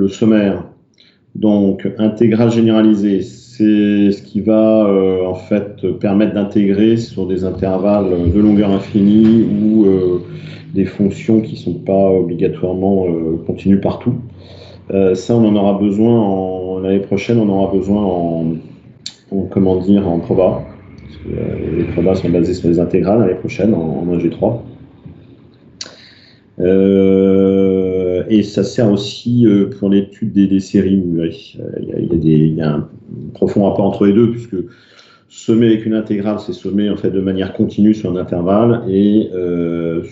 le sommaire. Donc, intégrale généralisée, c'est ce qui va en fait permettre d'intégrer sur des intervalles de longueur infinie ou des fonctions qui ne sont pas obligatoirement continues partout. Ça, on en aura besoin l'année prochaine, on aura besoin en proba. Parce que, les probas sont basées sur les intégrales l'année prochaine en 1G3. Et ça sert aussi pour l'étude des séries numériques. Il y a un profond rapport entre les deux, puisque sommer avec une intégrale, c'est sommer en fait de manière continue sur un intervalle, et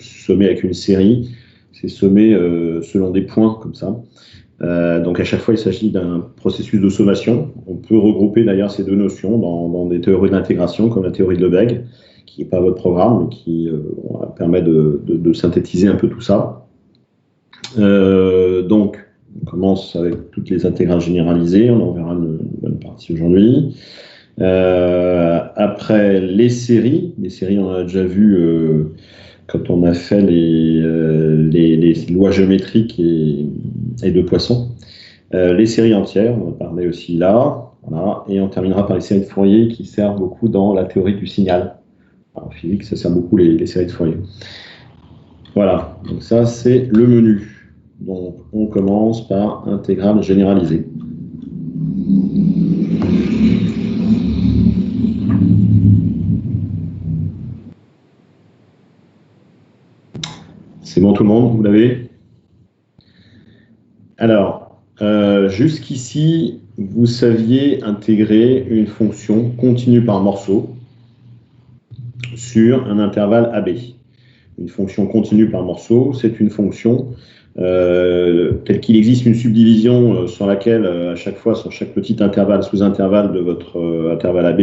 sommer avec une série, c'est sommer selon des points comme ça. Donc à chaque fois, il s'agit d'un processus de sommation. On peut regrouper d'ailleurs ces deux notions dans des théories d'intégration, comme la théorie de Lebesgue, qui n'est pas votre programme, mais qui permet de synthétiser un peu tout ça. Donc, on commence avec toutes les intégrales généralisées, on en verra une bonne partie aujourd'hui. Après, les séries, on en a déjà vu quand on a fait les lois géométriques et de Poisson. Les séries entières, on va parler aussi là. Voilà. Et on terminera par les séries de Fourier qui servent beaucoup dans la théorie du signal. En physique, ça sert beaucoup les séries de Fourier. Voilà, donc ça c'est le menu. Donc on commence par intégrale généralisée. C'est bon tout le monde, vous l'avez? Alors, jusqu'ici, vous saviez intégrer une fonction continue par morceau sur un intervalle AB. Une fonction continue par morceau, c'est une fonction telle qu'il existe une subdivision sur laquelle, à chaque fois, sur chaque petit intervalle, sous-intervalle de votre intervalle AB,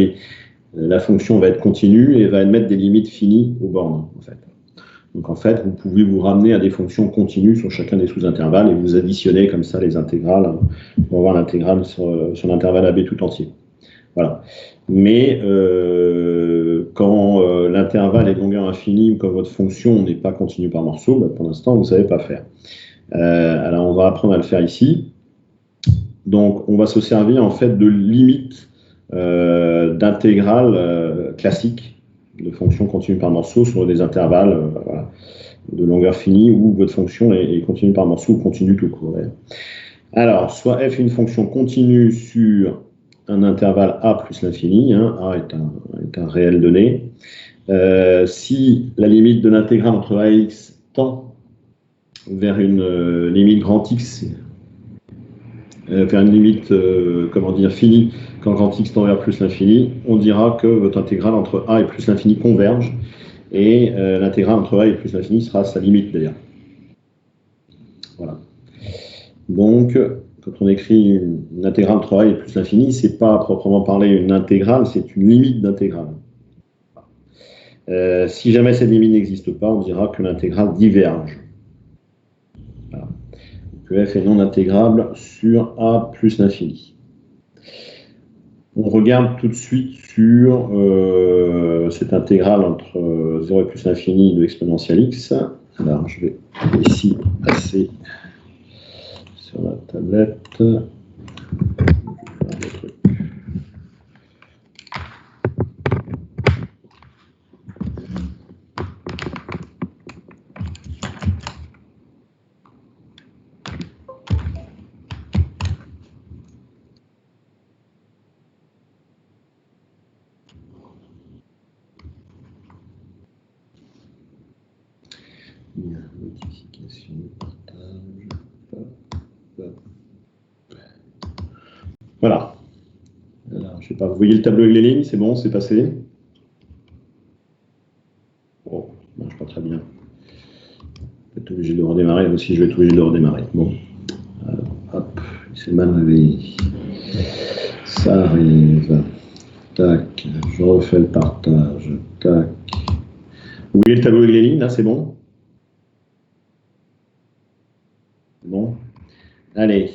la fonction va être continue et va émettre des limites finies aux bornes, en fait. Donc, en fait, vous pouvez vous ramener à des fonctions continues sur chacun des sous-intervalles et vous additionnez comme ça les intégrales pour avoir l'intégrale sur l'intervalle AB tout entier. Voilà. Mais quand l'intervalle est de longueur infinie ou quand votre fonction n'est pas continue par morceau, bah, pour l'instant, vous ne savez pas faire. Alors, on va apprendre à le faire ici. Donc, on va se servir en fait de limites d'intégrales classiques de fonctions continues par morceau sur des intervalles voilà, de longueur finie où votre fonction est continue par morceau ou continue tout court. Alors, soit f est une fonction continue sur un intervalle a plus l'infini, hein, a est un réel donné. Si la limite de l'intégrale entre a et x tend vers une limite grand x, vers une limite finie, quand grand x tend vers plus l'infini, on dira que votre intégrale entre a et plus l'infini converge, et l'intégrale entre a et plus l'infini sera sa limite d'ailleurs. Voilà. Donc, quand on écrit une intégrale entre a et plus l'infini, c'est pas à proprement parler une intégrale, c'est une limite d'intégrale. Si jamais cette limite n'existe pas, on dira que l'intégrale diverge. Voilà. Que f est non intégrable sur a plus l'infini. On regarde tout de suite sur cette intégrale entre 0 et plus l'infini de exponentielle x. Alors, je vais ici passer sur la tablette. Notification, partage. Voilà. Alors, je sais pas, vous voyez le tableau avec les lignes, c'est bon, c'est passé. Oh, ça marche pas très bien. Je vais être obligé de redémarrer, moi aussi je vais être obligé de redémarrer. Bon. Alors, hop, c'est mal réveillé. Ça arrive. Tac, je refais le partage. Tac. Vous voyez le tableau avec les lignes, là, c'est bon? Bon. Allez,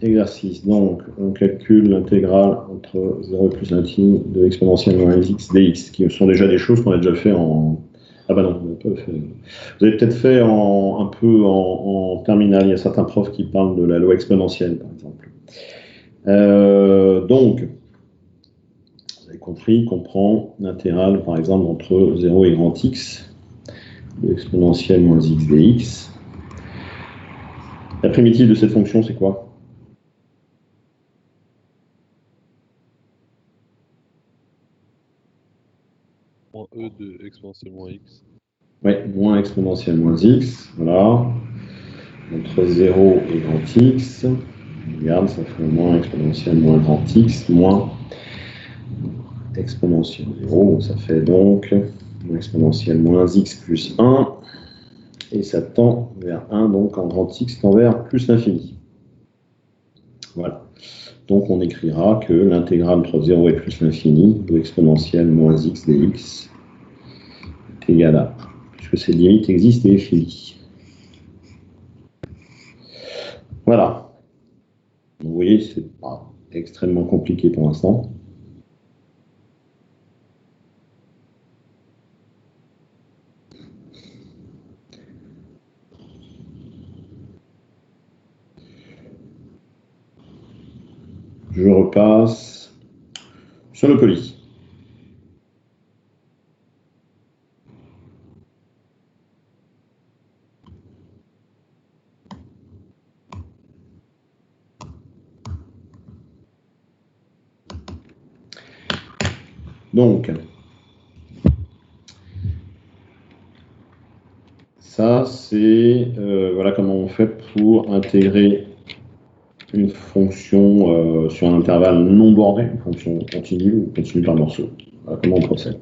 exercice. Donc, on calcule l'intégrale entre 0 et plus l'infini de l'exponentielle moins x dx, qui sont déjà des choses qu'on a déjà fait en Ah bah non, vous n'avez pas fait. Vous avez peut-être fait un peu en terminale. Il y a certains profs qui parlent de la loi exponentielle, par exemple. Donc, vous avez compris qu'on prend l'intégrale, par exemple, entre 0 et grand X, de exponentielle moins x dx. La primitive de cette fonction, c'est quoi? Moins e de exponentielle moins x. Oui, moins exponentielle moins x, voilà. Entre 0 et grand X. Regarde, ça fait moins exponentielle moins grand X, moins exponentielle 0. Ça fait donc moins exponentielle moins x plus 1. Et ça tend vers 1, donc en grand X tend vers plus l'infini. Voilà. Donc on écrira que l'intégrale entre 0 et plus l'infini de exponentielle moins x dx est égale à 1, puisque cette limite existe et est finie. Voilà. Vous voyez, c'est pas extrêmement compliqué pour l'instant. Je repasse sur le poly. Donc, ça, c'est voilà comment on fait pour intégrer une fonction sur un intervalle non borné, une fonction continue ou continue par morceau. Voilà comment on procède.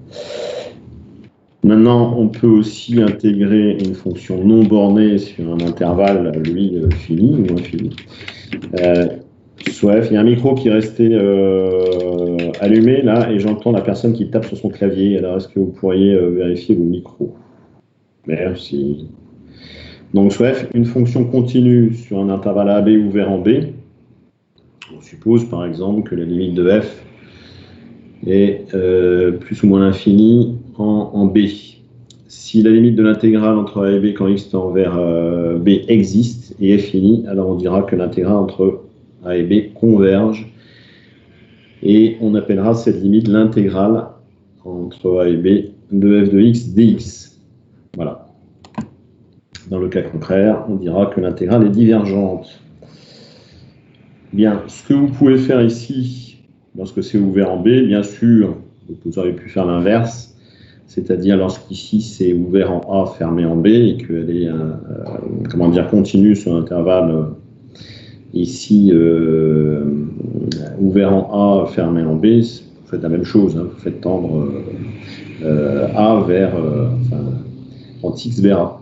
Maintenant, on peut aussi intégrer une fonction non bornée sur un intervalle, lui, fini ou infini. Soit F, il y a un micro qui est resté allumé là et j'entends la personne qui tape sur son clavier. Alors, est-ce que vous pourriez vérifier vos micros? Merci. Donc, soit F, une fonction continue sur un intervalle AB ouvert en B. On suppose par exemple que la limite de F est plus ou moins l'infini en B. Si la limite de l'intégrale entre A et B quand x tend vers B existe et est finie, alors on dira que l'intégrale entre A et B converge et on appellera cette limite l'intégrale entre A et B de f de x dx. Voilà. Dans le cas contraire, on dira que l'intégrale est divergente. Bien, ce que vous pouvez faire ici, lorsque c'est ouvert en B, bien sûr, vous auriez pu faire l'inverse, c'est-à-dire lorsqu'ici c'est ouvert en A, fermé en B, et qu'elle est comment dire, continue sur l'intervalle ici ouvert en A, fermé en B, vous faites la même chose, hein, vous faites tendre A vers, entre x vers A.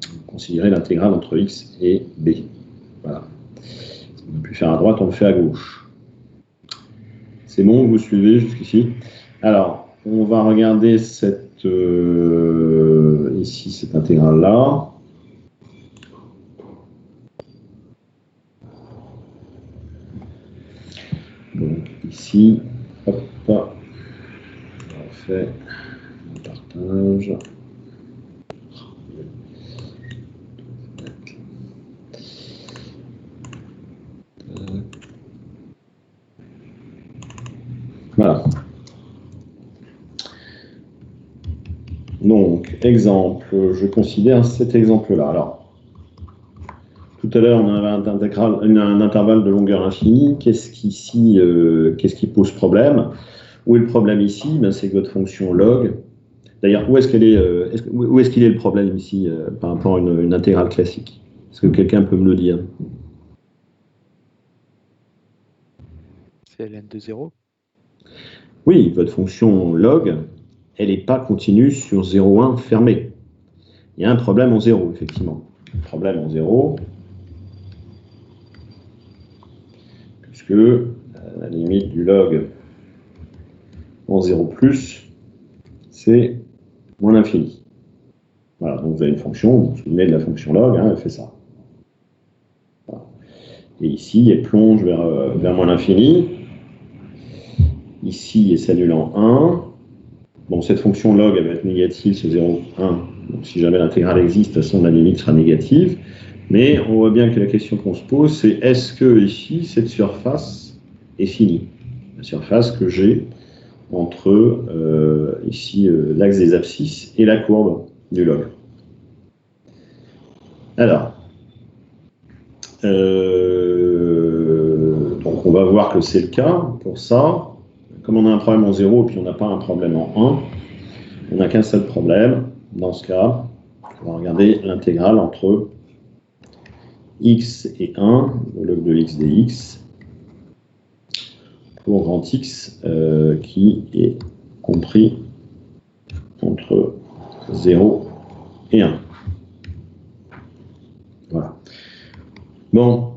Vous considérez l'intégrale entre x et B. Voilà. Ce qu'on a pu faire à droite, on le fait à gauche. C'est bon, vous suivez jusqu'ici? Alors, on va regarder cette, ici, cette intégrale-là. Donc, ici, hop, on fait un partage. Voilà. Donc, exemple, je considère cet exemple-là. Alors, tout à l'heure, on avait un intervalle de longueur infinie. Qu'est-ce qui pose problème? Où est le problème ici? Ben, c'est que votre fonction log. D'ailleurs, où est-ce qu'il est le problème ici par rapport à une intégrale classique? Est-ce que quelqu'un peut me le dire? C'est ln de 0. Oui, votre fonction log, elle n'est pas continue sur 0,1 fermé. Il y a un problème en 0, effectivement. Un problème en 0, puisque la limite du log en 0 plus, c'est moins l'infini. Voilà, donc vous avez une fonction, vous vous souvenez de la fonction log, hein, elle fait ça. Voilà. Et ici, elle plonge vers moins l'infini. Ici, elle s'annule en 1. bon, cette fonction log elle va être négative sur 0, 1. Donc si jamais l'intégrale existe, de toute façon la limite sera négative. Mais on voit bien que la question qu'on se pose, c'est est-ce que ici, cette surface est finie? La surface que j'ai entre ici l'axe des abscisses et la courbe du log. Alors, donc on va voir que c'est le cas pour ça. Comme on a un problème en 0 et puis on n'a pas un problème en 1, on n'a qu'un seul problème. Dans ce cas, on va regarder l'intégrale entre x et 1, le log de x dx, pour grand X qui est compris entre 0 et 1. Voilà. Bon,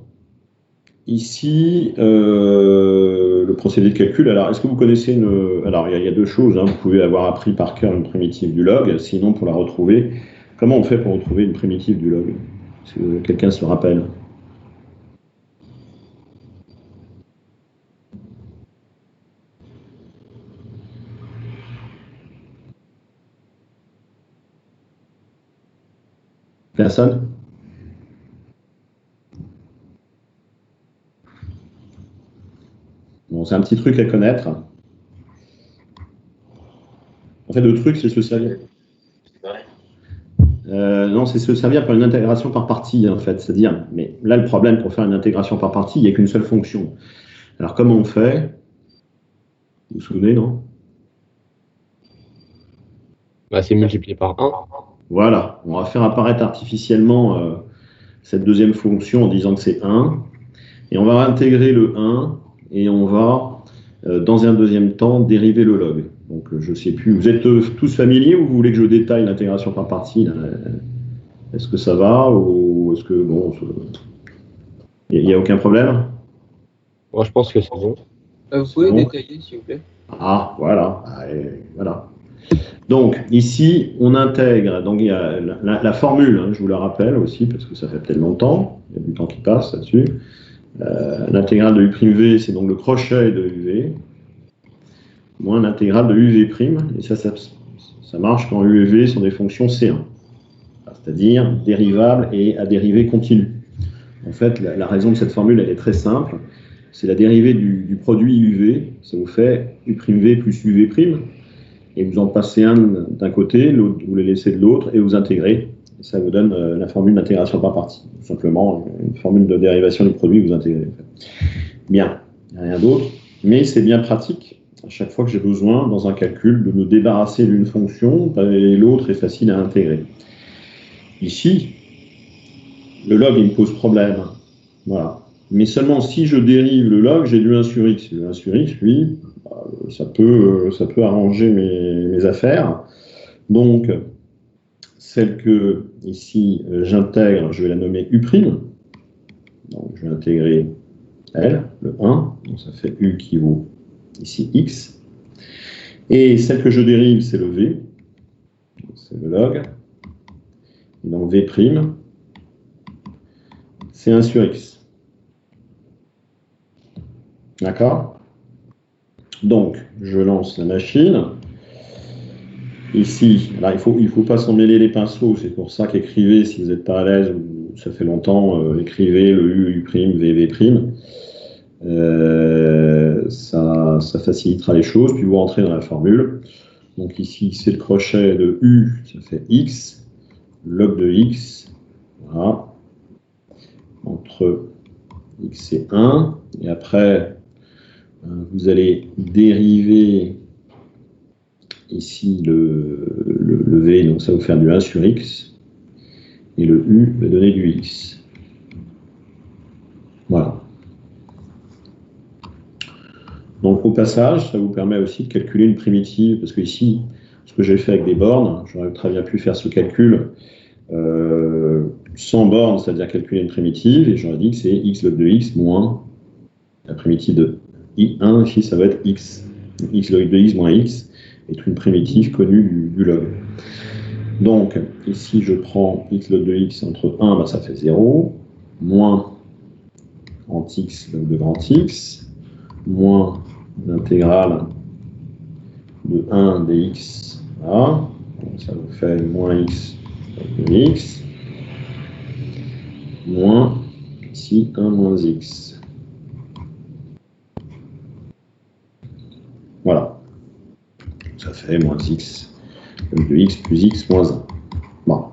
ici, le procédé de calcul. Alors, est-ce que vous connaissez une... Alors, il y a deux choses. Hein. Vous pouvez avoir appris par cœur une primitive du log. Sinon, pour la retrouver, comment on fait pour retrouver une primitive du log? Est-ce que quelqu'un se le rappelle? Personne? Bon, c'est un petit truc à connaître. En fait, le truc, c'est se servir. Non, c'est se servir par une intégration par partie, en fait. C'est-à-dire, mais là, le problème pour faire une intégration par partie, il n'y a qu'une seule fonction. Alors, comment on fait? Vous vous souvenez, non? Bah, c'est multiplié par 1. Voilà, on va faire apparaître artificiellement cette deuxième fonction en disant que c'est 1. Et on va intégrer le 1 et on va, dans un deuxième temps, dériver le log. Donc, je ne sais plus. Vous êtes tous familiers ou vous voulez que je détaille l'intégration par partie? Est-ce que ça va ou est-ce que, bon, il n'y a aucun problème? Moi, je pense que c'est bon. Vous pouvez Bon. détailler, s'il vous plaît? Ah, voilà. Voilà. Donc, ici, on intègre, donc il y a la formule, hein, je vous la rappelle aussi, parce que ça fait peut-être longtemps, il y a du temps qui passe là-dessus. L'intégrale de u'v, c'est donc le crochet de uv, moins l'intégrale de uv', et ça marche quand u et v sont des fonctions C1, c'est-à-dire dérivables et à dérivée continue. En fait, la raison de cette formule, elle est très simple, c'est la dérivée du produit uv, ça vous fait u'v plus uv', et vous en passez un d'un côté, l'autre vous le laissez de l'autre, et vous intégrez. Et ça vous donne la formule d'intégration par partie. Tout simplement, une formule de dérivation du produit, vous intégrez. Bien, rien d'autre. Mais c'est bien pratique, à chaque fois que j'ai besoin, dans un calcul, de me débarrasser d'une fonction, et l'autre est facile à intégrer. Ici, le log, il me pose problème. Voilà. Mais seulement si je dérive le log, j'ai du 1 sur x. Le 1 sur x, lui, ça peut arranger mes affaires. Donc, celle que, ici, j'intègre, je vais la nommer u'. Donc, je vais intégrer elle, le 1. Donc, ça fait u qui vaut, ici, x. Et celle que je dérive, c'est le v. C'est le log. Et donc, v', c'est 1 sur x. D'accord? Donc, je lance la machine. Ici, là, il faut pas s'en mêler les pinceaux. C'est pour ça qu'écrivez, si vous n'êtes pas à l'aise, ou ça fait longtemps, écrivez le u, v'. Ça facilitera les choses. Puis vous rentrez dans la formule. Donc ici, c'est le crochet de u, ça fait x. Log de x, voilà. Entre x et 1. Et après, vous allez dériver ici le v, donc ça va vous faire du 1 sur x, et le u va donner du x. Voilà. Donc au passage, ça vous permet aussi de calculer une primitive, parce que ici, ce que j'ai fait avec des bornes, j'aurais très bien pu faire ce calcul sans bornes, c'est-à-dire calculer une primitive, et j'aurais dit que c'est x log de x moins la primitive de I1, ici ça va être x. X log de x moins x est une primitive connue du log. Donc, ici je prends x log de x entre 1, ben, ça fait 0, moins grand x log de grand x, moins l'intégrale de 1 dx. Voilà. Donc ça vous fait moins x de x, moins ici 1 moins x. Voilà. Ça fait moins x de x plus x moins 1. Bon.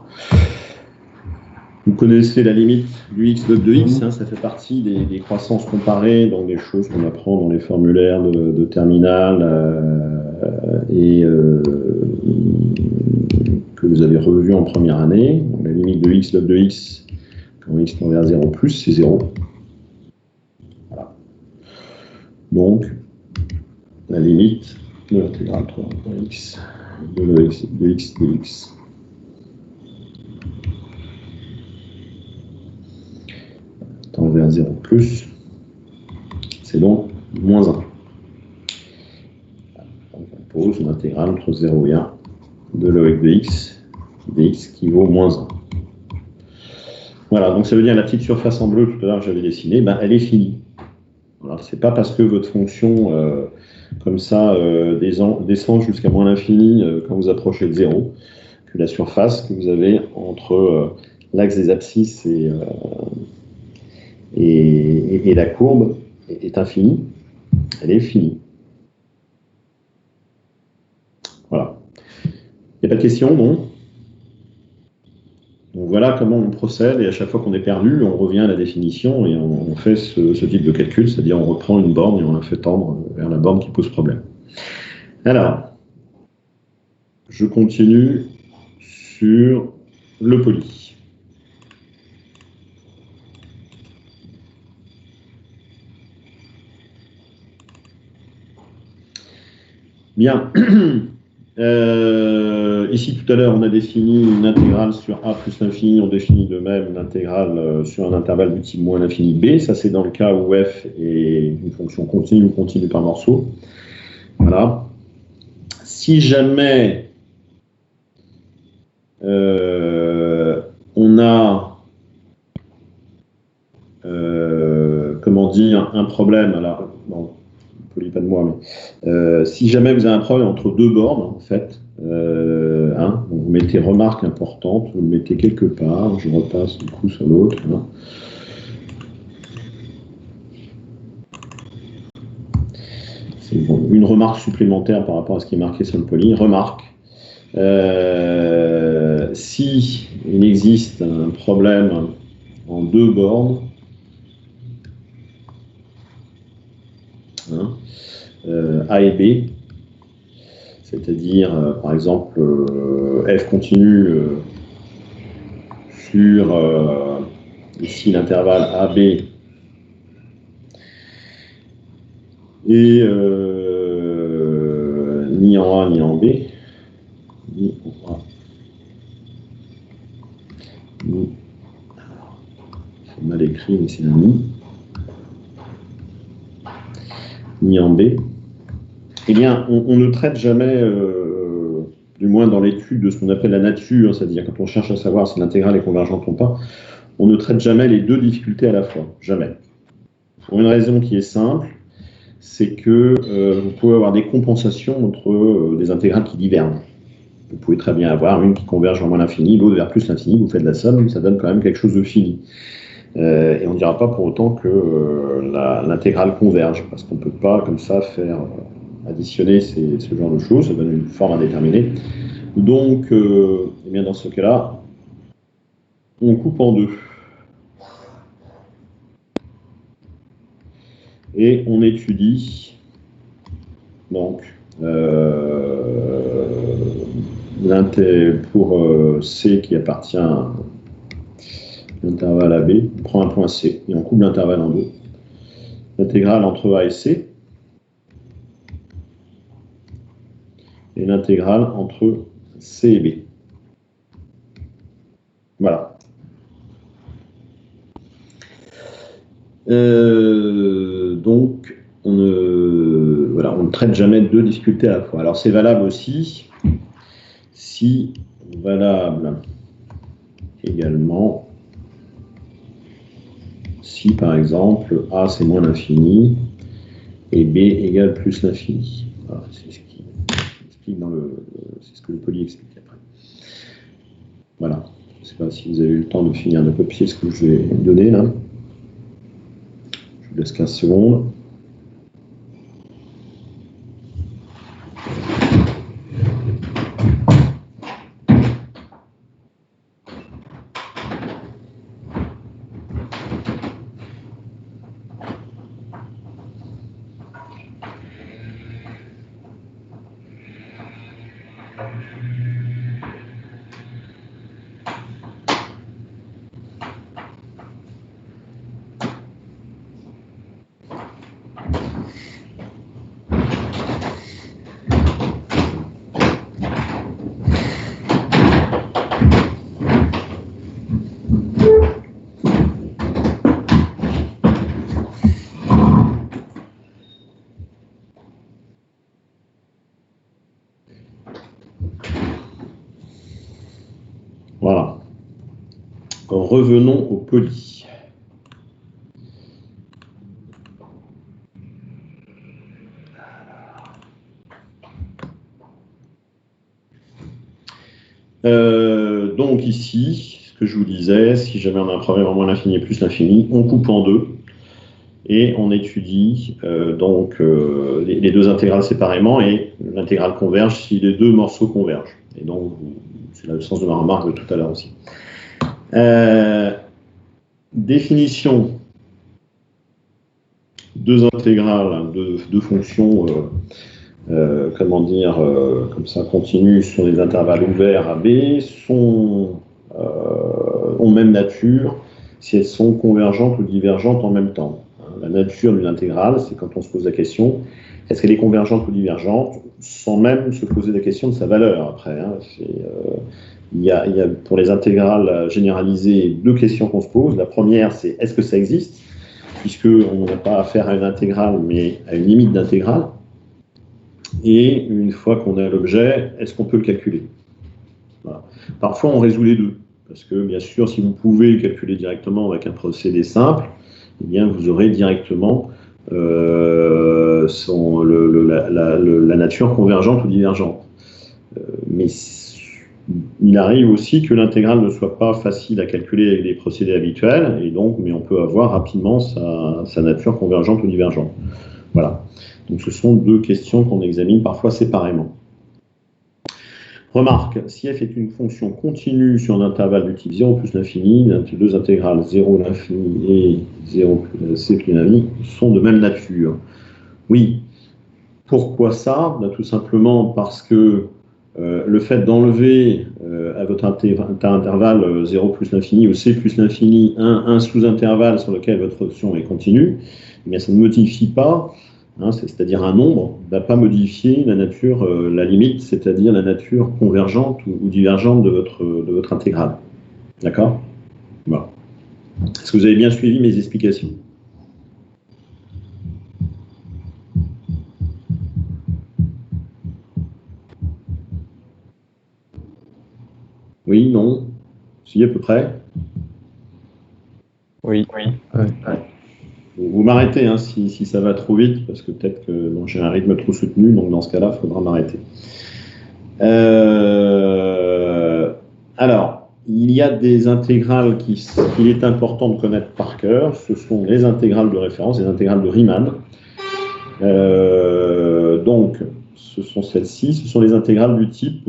Vous connaissez la limite du x log de x, hein, ça fait partie des croissances comparées, donc des choses qu'on apprend dans les formulaires de terminale et que vous avez revues en première année. Donc, la limite de x log de x quand x tend vers 0 plus, c'est 0. Voilà. Donc, la limite de l'intégrale 3 de x de x de x. Tend vers 0 plus, c'est donc moins 1. Donc on pose l'intégrale entre 0 et 1 de l'OX de x, dx qui vaut moins 1. Voilà, donc ça veut dire la petite surface en bleu tout à l'heure que j'avais dessinée, ben, elle est finie. Voilà, c'est pas parce que votre fonction comme ça descend jusqu'à moins l'infini quand vous approchez de 0 que la surface que vous avez entre l'axe des abscisses et la courbe est infinie, elle est finie. Voilà. Il n'y a pas de questions, non? Donc voilà comment on procède, et à chaque fois qu'on est perdu, on revient à la définition et on fait ce type de calcul, c'est-à-dire on reprend une borne et on la fait tendre vers la borne qui pose problème. Alors, je continue sur le poli. Bien. Ici, tout à l'heure, on a défini une intégrale sur a plus l'infini. On définit de même une intégrale sur un intervalle du type moins l'infini b. Ça, c'est dans le cas où f est une fonction continue ou continue par morceau. Voilà. Si jamais on a comment dire, un problème, alors, bon, pas de moi, mais si jamais vous avez un problème entre deux bornes, en fait, vous mettez remarque importante, vous le mettez quelque part, je repasse du coup sur l'autre. Hein. C'est bon, une remarque supplémentaire par rapport à ce qui est marqué sur le poly. Remarque, si il existe un problème en deux bornes, hein, A et B, c'est-à-dire par exemple f continue sur ici l'intervalle AB et ni en A ni en B, ni en A ni, c'est mal écrit mais c'est un ni en B, eh bien, on ne traite jamais, du moins dans l'étude de ce qu'on appelle la nature, c'est-à-dire quand on cherche à savoir si l'intégrale est convergente ou pas, on ne traite jamais les deux difficultés à la fois, jamais. Pour une raison qui est simple, c'est que vous pouvez avoir des compensations entre des intégrales qui divergent. Vous pouvez très bien avoir une qui converge vers moins l'infini, l'autre vers plus l'infini, vous faites la somme, ça donne quand même quelque chose de fini. Et on ne dira pas pour autant que l'intégrale converge, parce qu'on ne peut pas comme ça faire additionner ce genre de choses, ça donne une forme indéterminée. Donc, eh bien dans ce cas-là, on coupe en deux. Et on étudie donc pour C qui appartient à l'intervalle AB, on prend un point C et on coupe l'intervalle en deux. L'intégrale entre A et C et l'intégrale entre C et B. Voilà. Donc, on ne traite jamais deux difficultés à la fois. Alors, c'est valable aussi si valable également si, par exemple, A c'est moins l'infini et B égale plus l'infini. Voilà, c'est ce qui explique c'est ce que le poly explique après. Voilà. Je ne sais pas si vous avez eu le temps de finir de copier ce que je vais donner là. Je vous laisse 15 secondes. Voilà. Revenons au poly. Donc ici, ce que je vous disais, si jamais on a un problème en moins l'infini et plus l'infini, on coupe en deux et on étudie les deux intégrales séparément et l'intégrale converge si les deux morceaux convergent. Et donc, c'est le sens de ma remarque de tout à l'heure aussi. Définition. Deux intégrales, deux fonctions, comme ça, continues sur des intervalles ouverts à B, ont même nature si elles sont convergentes ou divergentes en même temps. La nature d'une intégrale, c'est quand on se pose la question, est-ce qu'elle est convergente ou divergente, sans même se poser la question de sa valeur après. Il y a pour les intégrales généralisées deux questions qu'on se pose. La première, c'est est-ce que ça existe, puisqu'on n'a pas affaire à une intégrale, mais à une limite d'intégrale. Et une fois qu'on a l'objet, est-ce qu'on peut le calculer? Voilà. Parfois, on résout les deux, parce que bien sûr, si vous pouvez le calculer directement avec un procédé simple, eh bien, vous aurez directement la nature convergente ou divergente. Mais il arrive aussi que l'intégrale ne soit pas facile à calculer avec des procédés habituels, mais on peut avoir rapidement sa nature convergente ou divergente. Voilà. Donc ce sont deux questions qu'on examine parfois séparément. Remarque, si f est une fonction continue sur un intervalle du type 0 plus l'infini, deux intégrales 0 l'infini et 0 plus c plus l'infini sont de même nature. Oui. Pourquoi ça? Tout simplement parce que le fait d'enlever à votre intervalle 0 plus l'infini ou c plus l'infini un sous-intervalle sur lequel votre fonction est continue, eh bien, ça ne modifie pas, c'est-à-dire un nombre ne va pas modifier la nature, la limite, c'est-à-dire la nature convergente ou divergente de votre intégrale. D'accord? Voilà. Est-ce que vous avez bien suivi mes explications? Oui, non? Si, à peu près? Oui. Ouais. Vous m'arrêtez si ça va trop vite, parce que peut-être que j'ai un rythme trop soutenu, donc dans ce cas-là, il faudra m'arrêter. Alors, il y a des intégrales qu'il est important de connaître par cœur. Ce sont les intégrales de référence, les intégrales de Riemann. Donc, ce sont celles-ci. Ce sont les intégrales du type,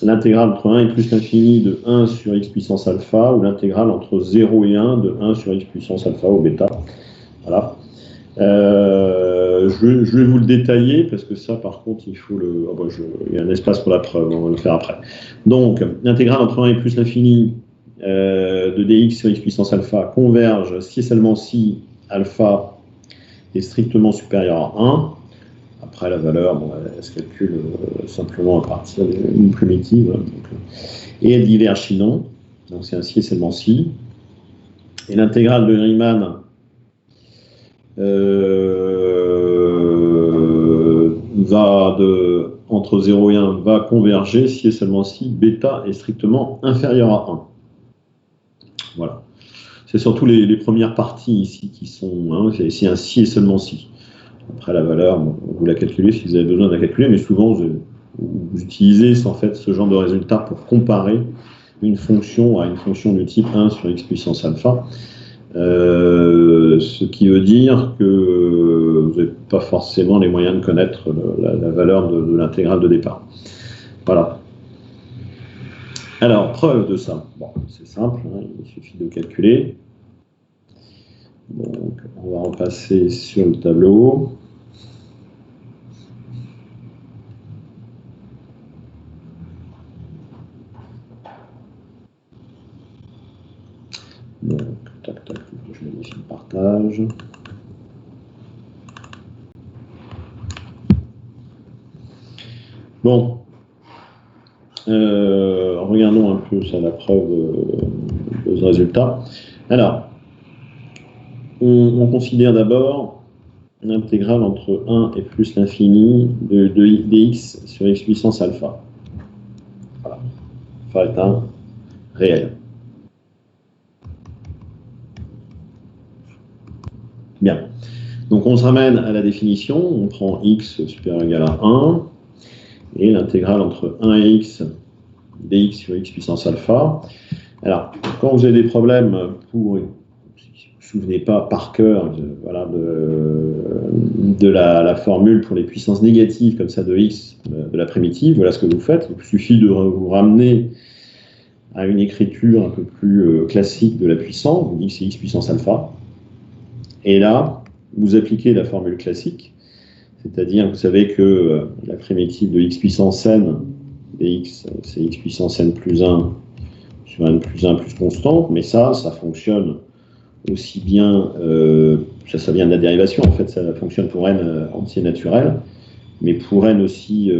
l'intégrale entre 1 et plus l'infini de 1 sur x puissance alpha, ou l'intégrale entre 0 et 1 de 1 sur x puissance alpha au bêta. Voilà. Je vais vous le détailler, parce que ça, par contre, il y a un espace pour la preuve, on va le faire après. Donc, l'intégrale entre 1 et plus l'infini de dx sur x puissance alpha converge si et seulement si alpha est strictement supérieur à 1. Après, la valeur, elle se calcule simplement à partir d'une primitive. Et elle diverge sinon. Donc, c'est un si et seulement si. Et l'intégrale de Riemann entre 0 et 1 va converger si et seulement si bêta est strictement inférieur à 1. Voilà. C'est surtout les premières parties ici qui sont... c'est un si et seulement si. Après, la valeur, bon, vous la calculez si vous avez besoin de la calculer, mais souvent, vous utilisez en fait, ce genre de résultat pour comparer une fonction à une fonction du type 1 sur x puissance alpha. Ce qui veut dire que vous n'avez pas forcément les moyens de connaître la valeur de l'intégrale de départ. Voilà. Alors, preuve de ça. Bon, c'est simple, hein, il suffit de calculer. Donc, on va repasser sur le tableau. Donc, tac, tac, je modifie le partage. Bon, regardons un peu ça, la preuve de ce résultat. Alors, on considère d'abord l'intégrale entre 1 et plus l'infini de dx sur x puissance alpha. Voilà. Alpha est un réel. Bien. Donc on se ramène à la définition, on prend x supérieur ou égal à 1, et l'intégrale entre 1 et x dx sur x puissance alpha. Alors, quand vous avez des problèmes pour, si vous ne vous souvenez pas par cœur de la formule pour les puissances négatives comme ça de x, de la primitive, voilà ce que vous faites. Il suffit de vous ramener à une écriture un peu plus classique de la puissance, vous dites que c'est x puissance alpha. Et là, vous appliquez la formule classique, c'est-à-dire vous savez que la primitive de x puissance n dx, c'est x puissance n plus 1 sur n plus 1 plus constante, mais ça fonctionne aussi bien, ça vient de la dérivation, en fait, ça fonctionne pour n entier naturel, mais pour n aussi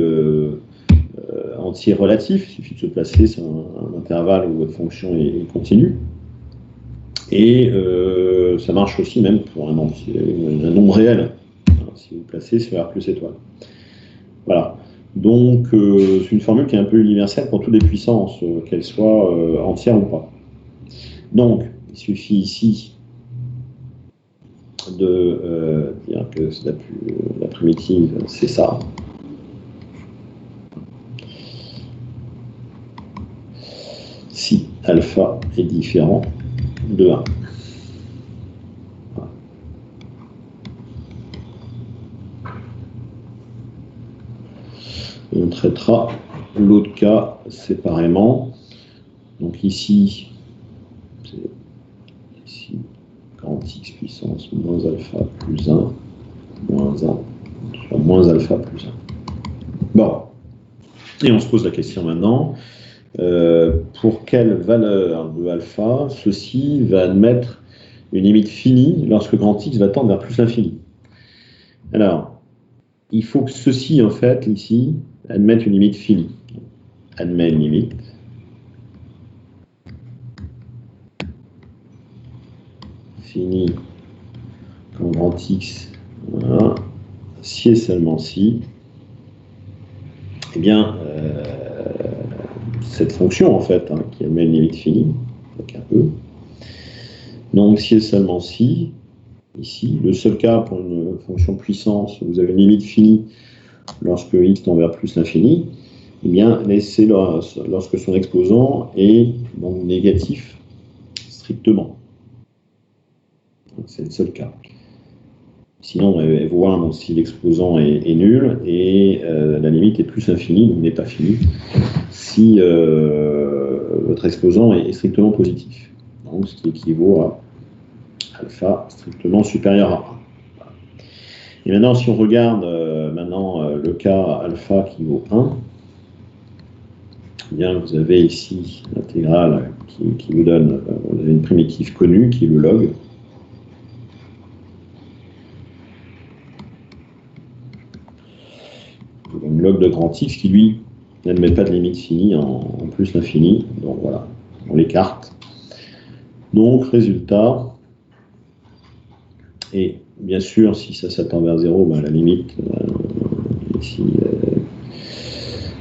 entier relatif, il suffit de se placer sur un intervalle où votre fonction est continue. Et ça marche aussi même pour un nombre réel, hein, si vous placez sur R plus étoile. Voilà. Donc, c'est une formule qui est un peu universelle pour toutes les puissances, qu'elles soient entières ou pas. Donc, il suffit ici de dire que la primitive, c'est ça. Si alpha est différent de 1. Voilà. Et on traitera l'autre cas séparément. Donc ici, c'est ici, grand x puissance moins alpha plus 1, moins 1, sur moins alpha plus 1. Bon. Et on se pose la question maintenant. Pour quelle valeur de alpha ceci va admettre une limite finie lorsque grand X va tendre vers plus l'infini. Alors, il faut que ceci, en fait, ici, admette une limite finie. Admet une limite. Finie quand grand X, voilà, si et seulement si, eh bien, cette fonction, en fait, hein, qui admet une limite finie, avec un E. Donc, si et seulement si, ici, le seul cas pour une fonction puissance, vous avez une limite finie lorsque x tend vers plus l'infini, eh bien, c'est lorsque son exposant est donc négatif strictement. C'est le seul cas. Sinon, vous voyez, bon, si l'exposant est nul et la limite est plus infinie, donc n'est pas finie, si votre exposant est strictement positif. Donc, ce qui équivaut à alpha strictement supérieur à 1. Et maintenant, si on regarde le cas alpha qui vaut 1, eh bien, vous avez ici l'intégrale qui vous donne vous avez une primitive connue qui est le log. Le log de grand X qui, lui, n'admet pas de limite finie en plus l'infini. Donc voilà, on l'écarte. Donc, résultat, et bien sûr, si ça tend vers 0, ben, la limite, ici,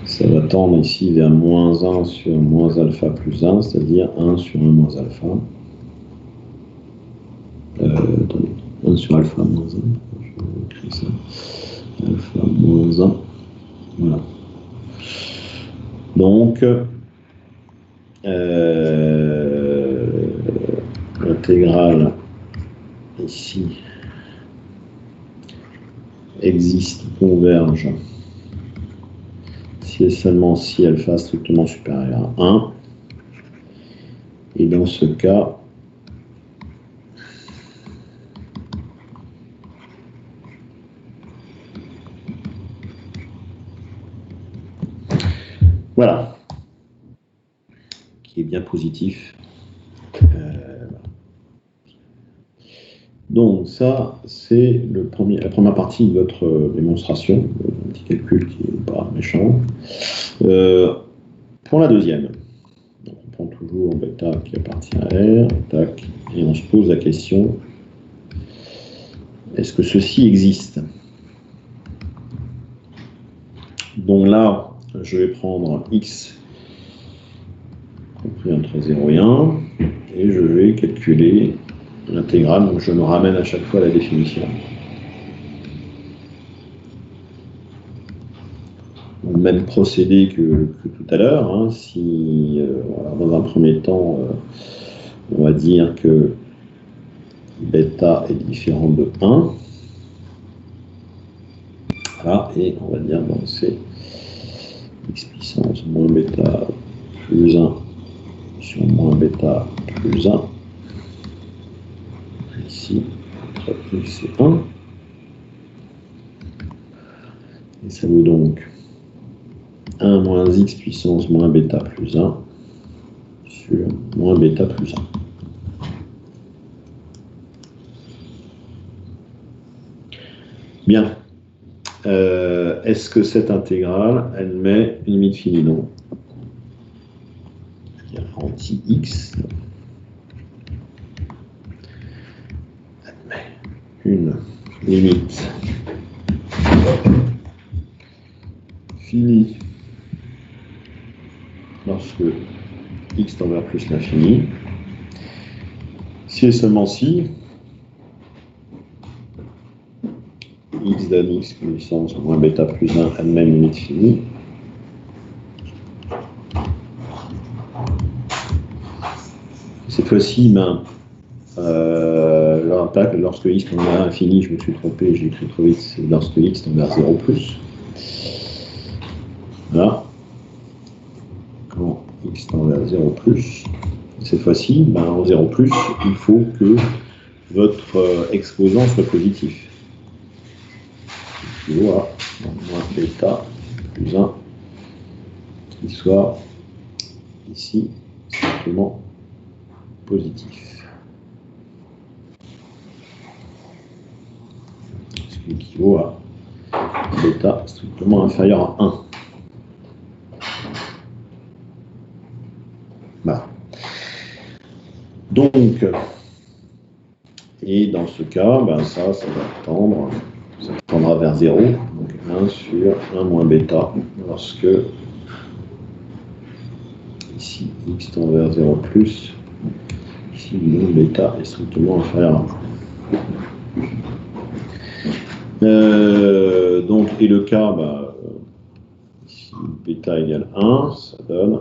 ça va tendre ici vers moins 1 sur moins alpha plus 1, c'est-à-dire 1 sur 1 moins alpha. Attendez, 1 sur alpha moins 1, je vais écrire ça. Alpha moins 1. Voilà. Donc, l'intégrale ici existe, converge, si et seulement si alpha strictement supérieur à 1. Et dans ce cas, voilà, qui est bien positif. Donc ça, c'est la première partie de votre démonstration, un petit calcul qui n'est pas méchant. Pour la deuxième, donc on prend toujours bêta qui appartient à R, tac, et on se pose la question, est-ce que ceci existe? Donc là, je vais prendre x compris entre 0 et 1, et je vais calculer l'intégrale, donc je me ramène à chaque fois à la définition. Donc, même procédé que tout à l'heure, hein, si dans un premier temps, on va dire que bêta est différent de 1, voilà, et on va dire donc c'est x puissance moins bêta plus 1 sur moins bêta plus 1. Ici, entre x et 1. Et ça vaut donc 1 moins x puissance moins bêta plus 1 sur moins bêta plus 1. Bien. Est-ce que cette intégrale, elle met une limite finie? Non. Il y a anti-x. Elle met une limite finie lorsque x tend vers plus l'infini. Si et seulement si x donne x puissance moins bêta plus 1 admet une limite finie. Cette fois-ci, lorsque x tend vers l'infini, je me suis trompé, j'ai écrit trop vite, c'est lorsque x tend vers 0 plus. Voilà. Quand x tend vers 0 plus, cette fois-ci, en 0 plus, il faut que votre exposant soit positif. Il faut à moins bêta plus 1 qui soit ici simplement positif. Ce qui équivaut à bêta strictement inférieur à 1. Voilà. Donc, et dans ce cas, ça tendra vers 0, donc 1 sur 1 moins bêta, lorsque ici x tend vers 0 plus, ici bêta est strictement inférieur à 1. Donc, et le cas, ici bêta égale 1, ça donne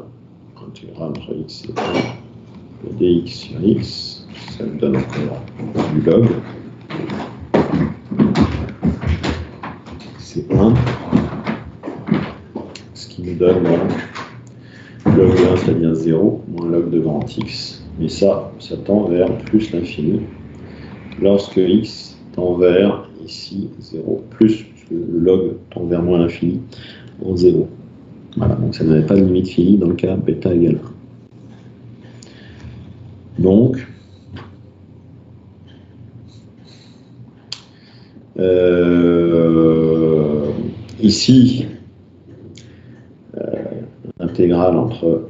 intégrale entre x et 1 de dx sur x, ça me donne encore du log. C'est 1, ce qui nous donne log de 1, ça devient 0, moins log de grand x, mais ça tend vers plus l'infini, lorsque x tend vers, ici, 0 plus, puisque le log tend vers moins l'infini, en 0. Voilà, donc ça n'avait pas de limite finie dans le cas bêta égale 1. Donc, ici, l'intégrale entre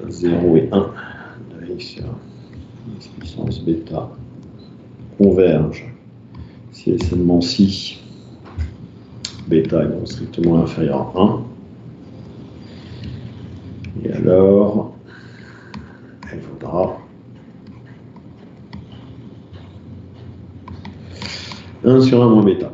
0 et 1 de x sur x puissance bêta converge si et seulement si bêta est strictement inférieur à 1. Et alors, elle vaudra 1 sur 1 moins bêta.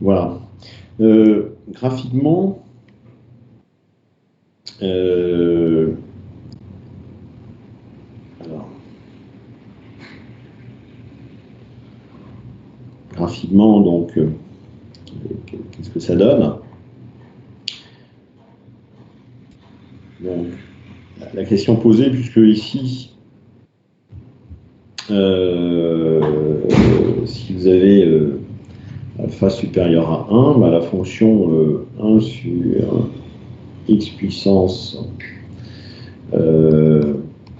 Voilà. Graphiquement, alors, graphiquement, donc, qu'est-ce que ça donne? Donc, la question posée, puisque ici, si vous avez alpha supérieur à 1, bah, la fonction 1 sur x puissance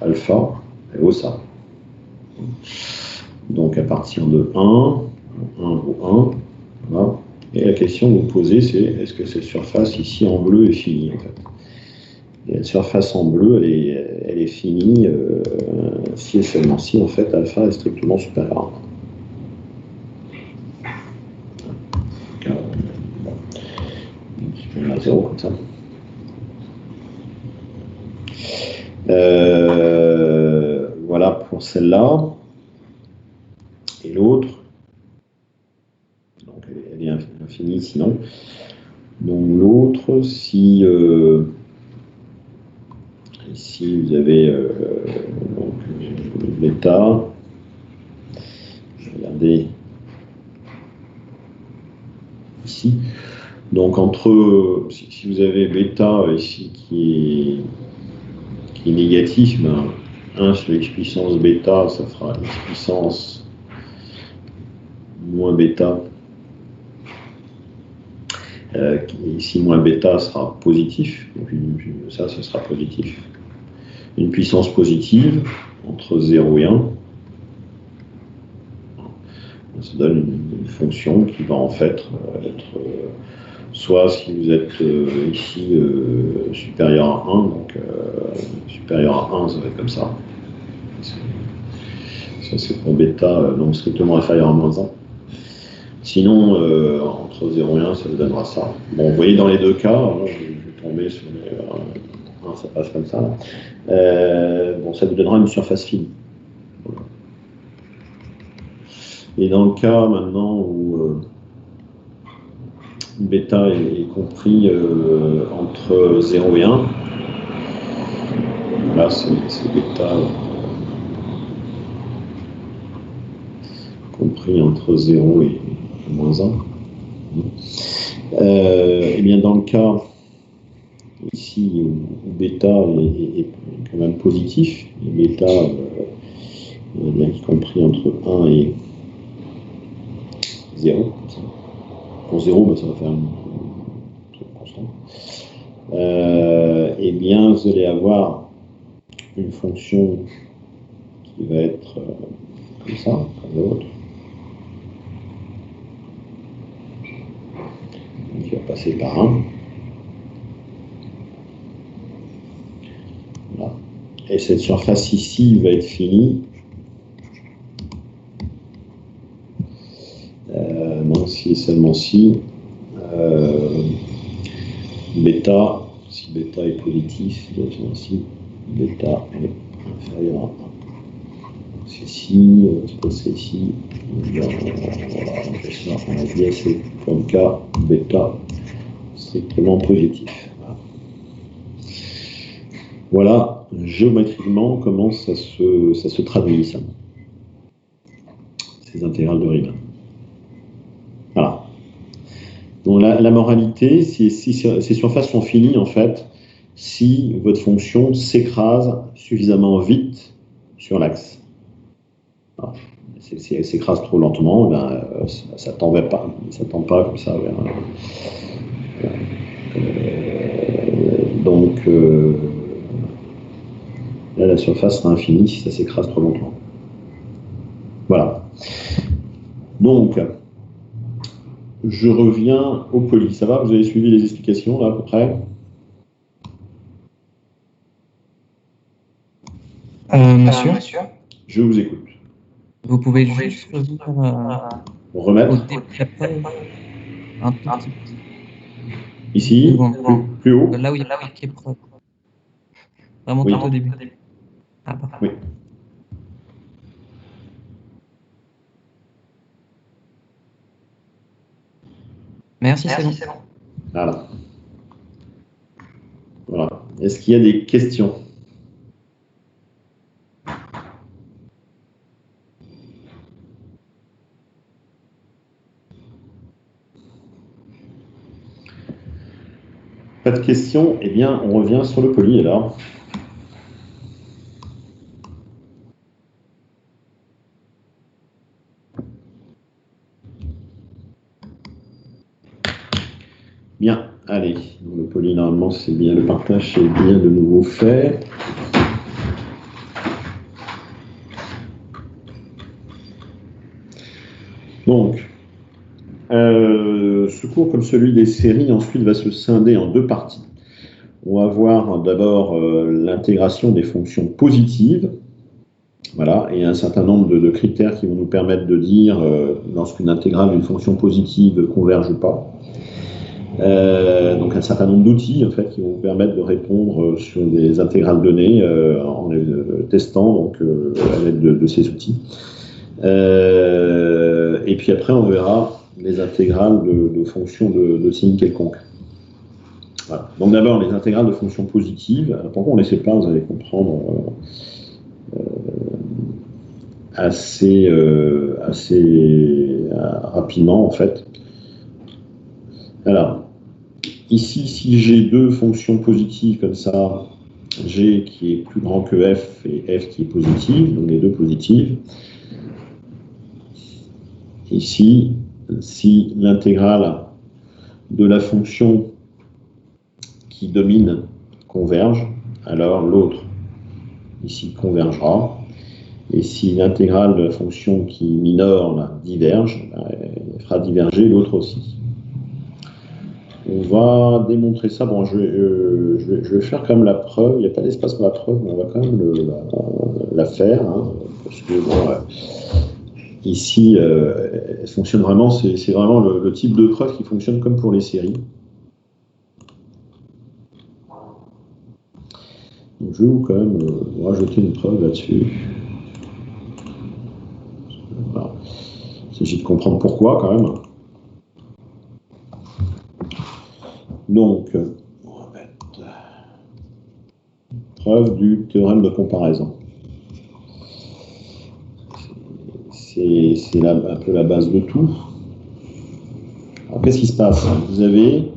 alpha, elle vaut ça. Donc à partir de 1 vaut 1. Voilà. Et la question que vous posez, c'est est-ce que cette surface ici en bleu est finie en fait? Et la surface en bleu, elle est finie si et seulement si en fait alpha est strictement supérieur à 1. Je vais mettre 0 comme ça. Voilà pour celle-là. Et l'autre, donc elle est infinie sinon. Donc l'autre, si vous avez donc, bêta, regardez ici. Donc si vous avez bêta ici qui est négatif, ben, 1 sur x puissance bêta, ça fera x puissance moins bêta. Ici, moins bêta sera positif. Donc, ça, ce sera positif. Une puissance positive entre 0 et 1. Ça donne une fonction qui va en fait être soit si vous êtes ici supérieur à 1, donc supérieur à 1, ça va être comme ça. Ça, c'est pour bêta, donc strictement inférieur à moins 1. Sinon, entre 0 et 1, ça vous donnera ça. Bon, vous voyez, dans les deux cas, hein, je vais tomber sur les... ça passe comme ça. Bon, ça vous donnera une surface fine. Voilà. Et dans le cas maintenant où bêta est compris entre 0 et 1, là, c'est bêta compris entre 0 et moins 1. Et bien dans le cas ici où bêta est quand même positif, et bêta bien compris entre 1 et 0. Pour 0, ben, ça va faire un truc constant. Et bien vous allez avoir une fonction qui va être comme ça, comme l'autre. Qui va passer par 1. Voilà. Et cette surface ici va être finie. Non, si et seulement si. Bêta, si bêta est positif, si bêta est inférieur à 1. C'est si, c'est ici. Voilà, on fait ça, on a dit c'est pour le cas bêta strictement positif. Voilà, géométriquement, comment ça se traduit, ça. Ces intégrales de Riemann. Voilà. Donc la moralité, si ces surfaces sont finies, en fait, si votre fonction s'écrase suffisamment vite sur l'axe. Si elle s'écrase trop lentement, ben, ça ne tend pas comme ça vers... donc, là, la surface sera infinie si ça s'écrase trop lentement. Voilà. Donc, je reviens au poly. Ça va? Vous avez suivi les explications, là, à peu près? Monsieur, Je vous écoute. vous pouvez juste revenir Remettre. au début de la preuve. Un tout petit peu. Ici, Une seconde. plus haut. Là où il y a marqué preuve. Vraiment Oui. tout au début. Ah, parfait. Oui. Merci, c'est bon. Voilà. Voilà. Est-ce qu'il y a des questions? Pas de questions? Eh bien, on revient sur le poly alors. Bien, allez. Le poly, normalement, c'est bien le partage, c'est bien de nouveau fait. Donc, ce cours, comme celui des séries, ensuite va se scinder en deux parties. On va voir d'abord l'intégration des fonctions positives. Voilà, et un certain nombre de critères qui vont nous permettre de dire lorsqu'une intégrale d'une fonction positive converge ou pas. Donc un certain nombre d'outils en fait, qui vont vous permettre de répondre sur des intégrales données en les testant donc, à l'aide de ces outils. Et puis après, on verra les intégrales de fonctions de signes quelconques. Voilà. Donc d'abord, les intégrales de fonctions positives. Pourquoi on ne les sépare, vous allez comprendre assez rapidement en fait. Alors, ici, si j'ai deux fonctions positives comme ça, G qui est plus grand que F et F qui est positive, donc les deux positives. Ici, si l'intégrale de la fonction qui domine converge, alors l'autre ici convergera. Et si l'intégrale de la fonction qui minore là, diverge, elle fera diverger l'autre aussi. On va démontrer ça. Bon, je vais faire quand même la preuve. Il n'y a pas d'espace pour la preuve, mais on va quand même la faire. Hein, parce que bon, ici, elle fonctionne vraiment. C'est vraiment le type de preuve qui fonctionne comme pour les séries. Donc, je vais vous quand même rajouter une preuve là-dessus. Voilà. Il s'agit de comprendre pourquoi quand même. Donc, on va mettre preuve du théorème de comparaison. C'est un peu la base de tout. Alors, qu'est-ce qui se passe? Vous avez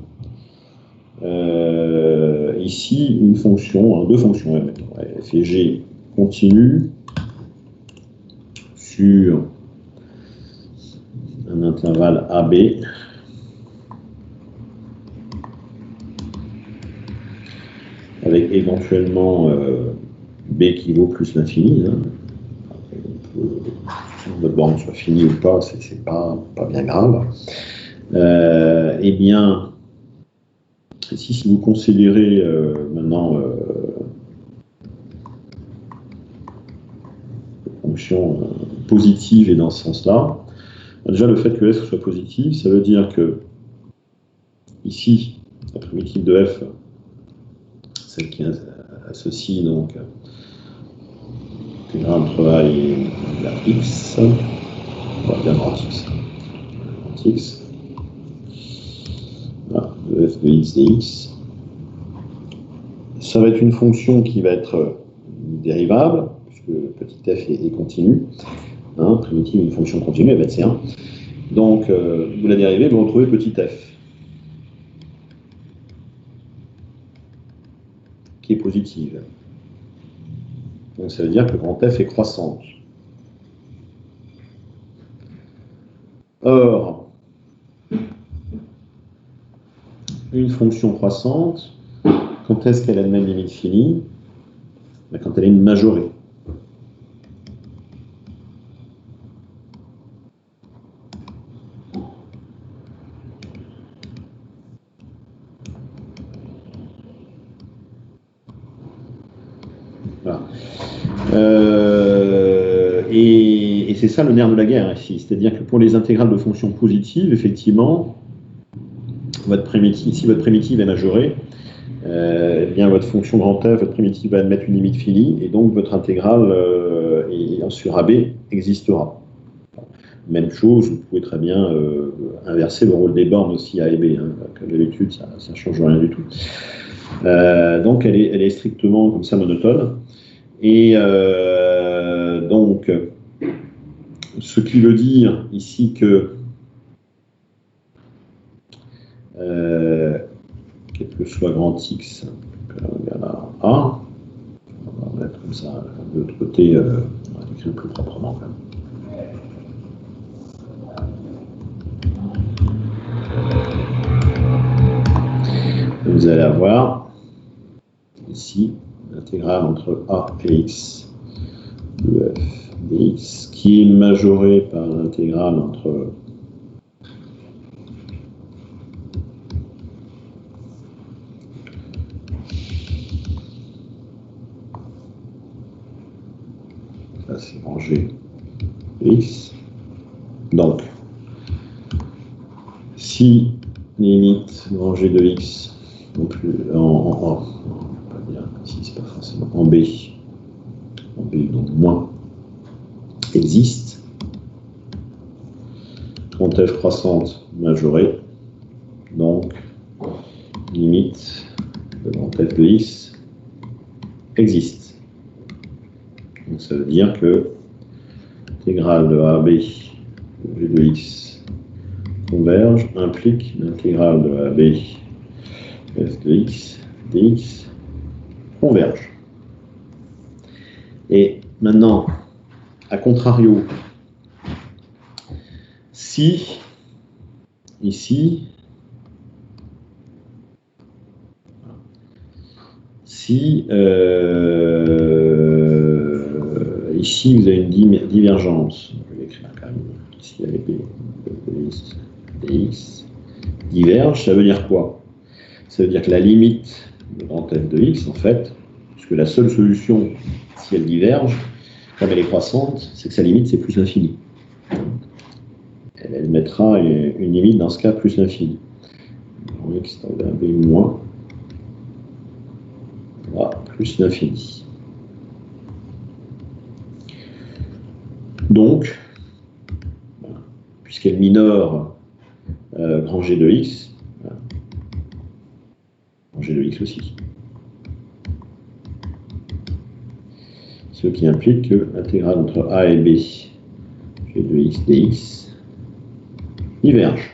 ici une fonction, deux fonctions, f et g continues sur un intervalle AB. Avec éventuellement B qui vaut plus l'infini. Hein. Que notre borne soit finie ou pas, c'est pas bien grave. Eh bien, si vous considérez maintenant fonction positive et dans ce sens-là, déjà le fait que f soit positive, ça veut dire que ici, la primitive de f, celle qui associe donc intégrale entre a et la x, on va bien grand x, voilà, de f de x dx, ça va être une fonction qui va être dérivable, puisque petit f est continu, hein, primitive une fonction continue, elle va être C1. Donc, vous la dérivez, vous retrouvez petit f, qui est positive. Donc ça veut dire que grand f est croissante. Or, une fonction croissante, quand est-ce qu'elle a une même limite finie? Quand elle est une majorée. Voilà. Et c'est ça le nerf de la guerre ici, c'est-à-dire que pour les intégrales de fonctions positives, effectivement, votre primitive, si votre primitive est majorée, eh bien votre fonction grand F, votre primitive va admettre une limite finie, et donc votre intégrale sur AB existera. Même chose, vous pouvez très bien inverser le rôle des bornes aussi A et B. Hein. Comme d'habitude, ça ne change rien du tout. Donc, elle est strictement comme ça monotone. Et donc, ce qui veut dire ici que quel que soit grand X, on a A, on va mettre comme ça de l'autre côté, on va l'écrire plus proprement quand même. Vous allez avoir ici l'intégrale entre A et X de f dx qui est majorée par l'intégrale entre ça c'est rangé X. Donc si limite rangée de X non plus on va pas dire ici c'est pas forcément en B donc moins existe, quand f croissante majorée, donc limite de grand f de x existe. Donc ça veut dire que l'intégrale de AB g de x converge implique l'intégrale de AB f de x dx converge. Et maintenant, a contrario, si ici, ici vous avez une divergence, je vais écrire quand même ici avec dx diverge, ça veut dire quoi? Ça veut dire que la limite de grand f de x, en fait, puisque la seule solution, si elle diverge, comme elle est croissante, c'est que sa limite, c'est plus l'infini. Elle mettra une limite, dans ce cas, plus l'infini. X égale B moins, là, plus l'infini. Donc, puisqu'elle minore grand G de X, grand G de X aussi. Ce qui implique que l'intégrale entre A et B, G de x dx, diverge.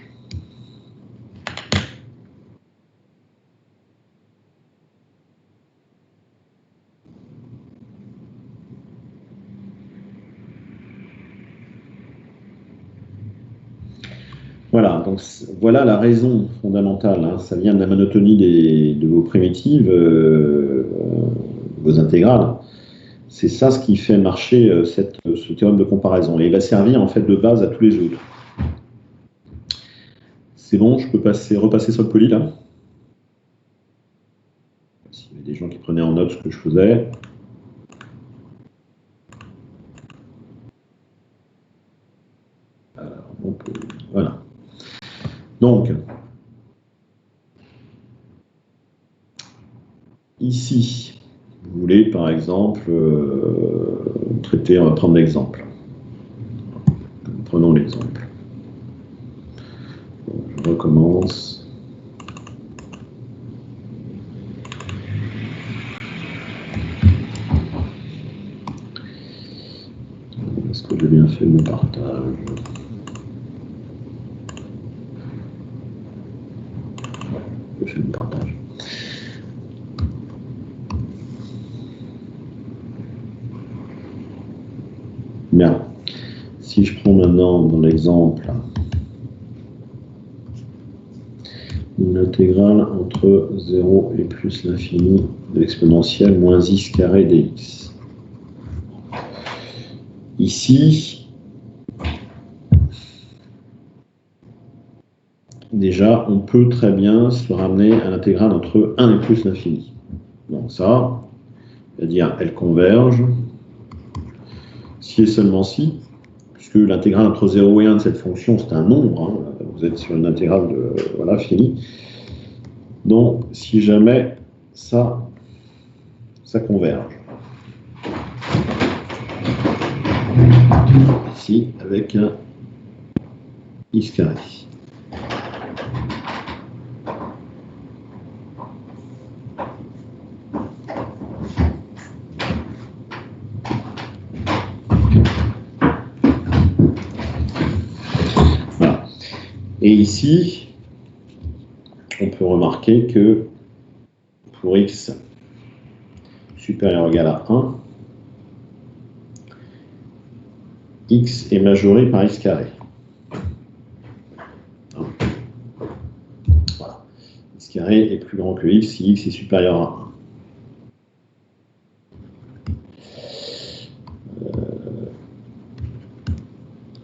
Voilà, donc voilà la raison fondamentale. Hein. Ça vient de la monotonie de vos primitives, vos intégrales. C'est ça ce qui fait marcher ce théorème de comparaison. Et il va servir en fait de base à tous les autres. C'est bon, je peux repasser sur le poly là. S'il y avait des gens qui prenaient en note ce que je faisais. Alors, voilà. Donc, ici, vous voulez par exemple traiter, on va prendre l'exemple. Prenons l'exemple. Je recommence. Est-ce que j'ai bien fait mon partage? Je fais le partage. Bien. Si je prends maintenant dans l'exemple une intégrale entre 0 et plus l'infini de l'exponentielle moins x carré dx. Ici, déjà, on peut très bien se ramener à l'intégrale entre 1 et plus l'infini. Donc ça, c'est-à-dire elle converge si et seulement si, puisque l'intégrale entre 0 et 1 de cette fonction, c'est un nombre, hein, vous êtes sur une intégrale de, voilà, finie. Donc, si jamais ça converge. Ici, avec x carré. Voilà. Et ici, on peut remarquer que pour x supérieur ou égal à 1, x est majoré par x carré. Voilà. X carré est plus grand que x si x est supérieur à 1.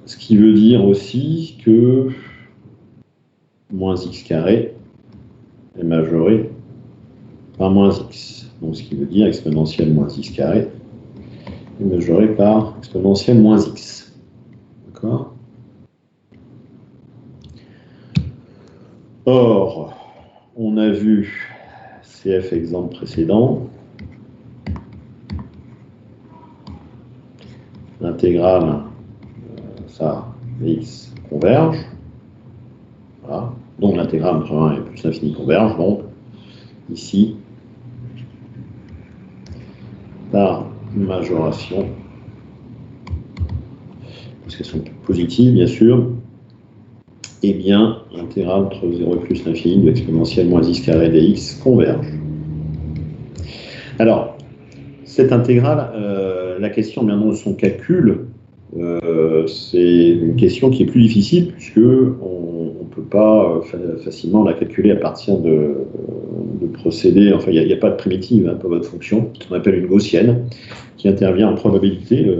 Ce qui veut dire aussi que moins x carré est majoré par moins x. Donc ce qui veut dire exponentielle moins x carré est majoré par exponentielle moins x. D'accord ? Or, on a vu CF exemple précédent, l'intégrale, ça, x converge. Voilà. Donc l'intégrale entre 1 et plus l'infini converge. Donc ici, par majoration, parce qu'elles sont positives bien sûr, eh bien l'intégrale entre 0 et plus l'infini de exponentielle moins x carré dx converge. Alors, cette intégrale, la question maintenant de son calcul, c'est une question qui est plus difficile puisque on ne peut pas facilement la calculer à partir de procédés. Enfin, il n'y a pas de primitive pour votre fonction, qu'on appelle une gaussienne, qui intervient en probabilité.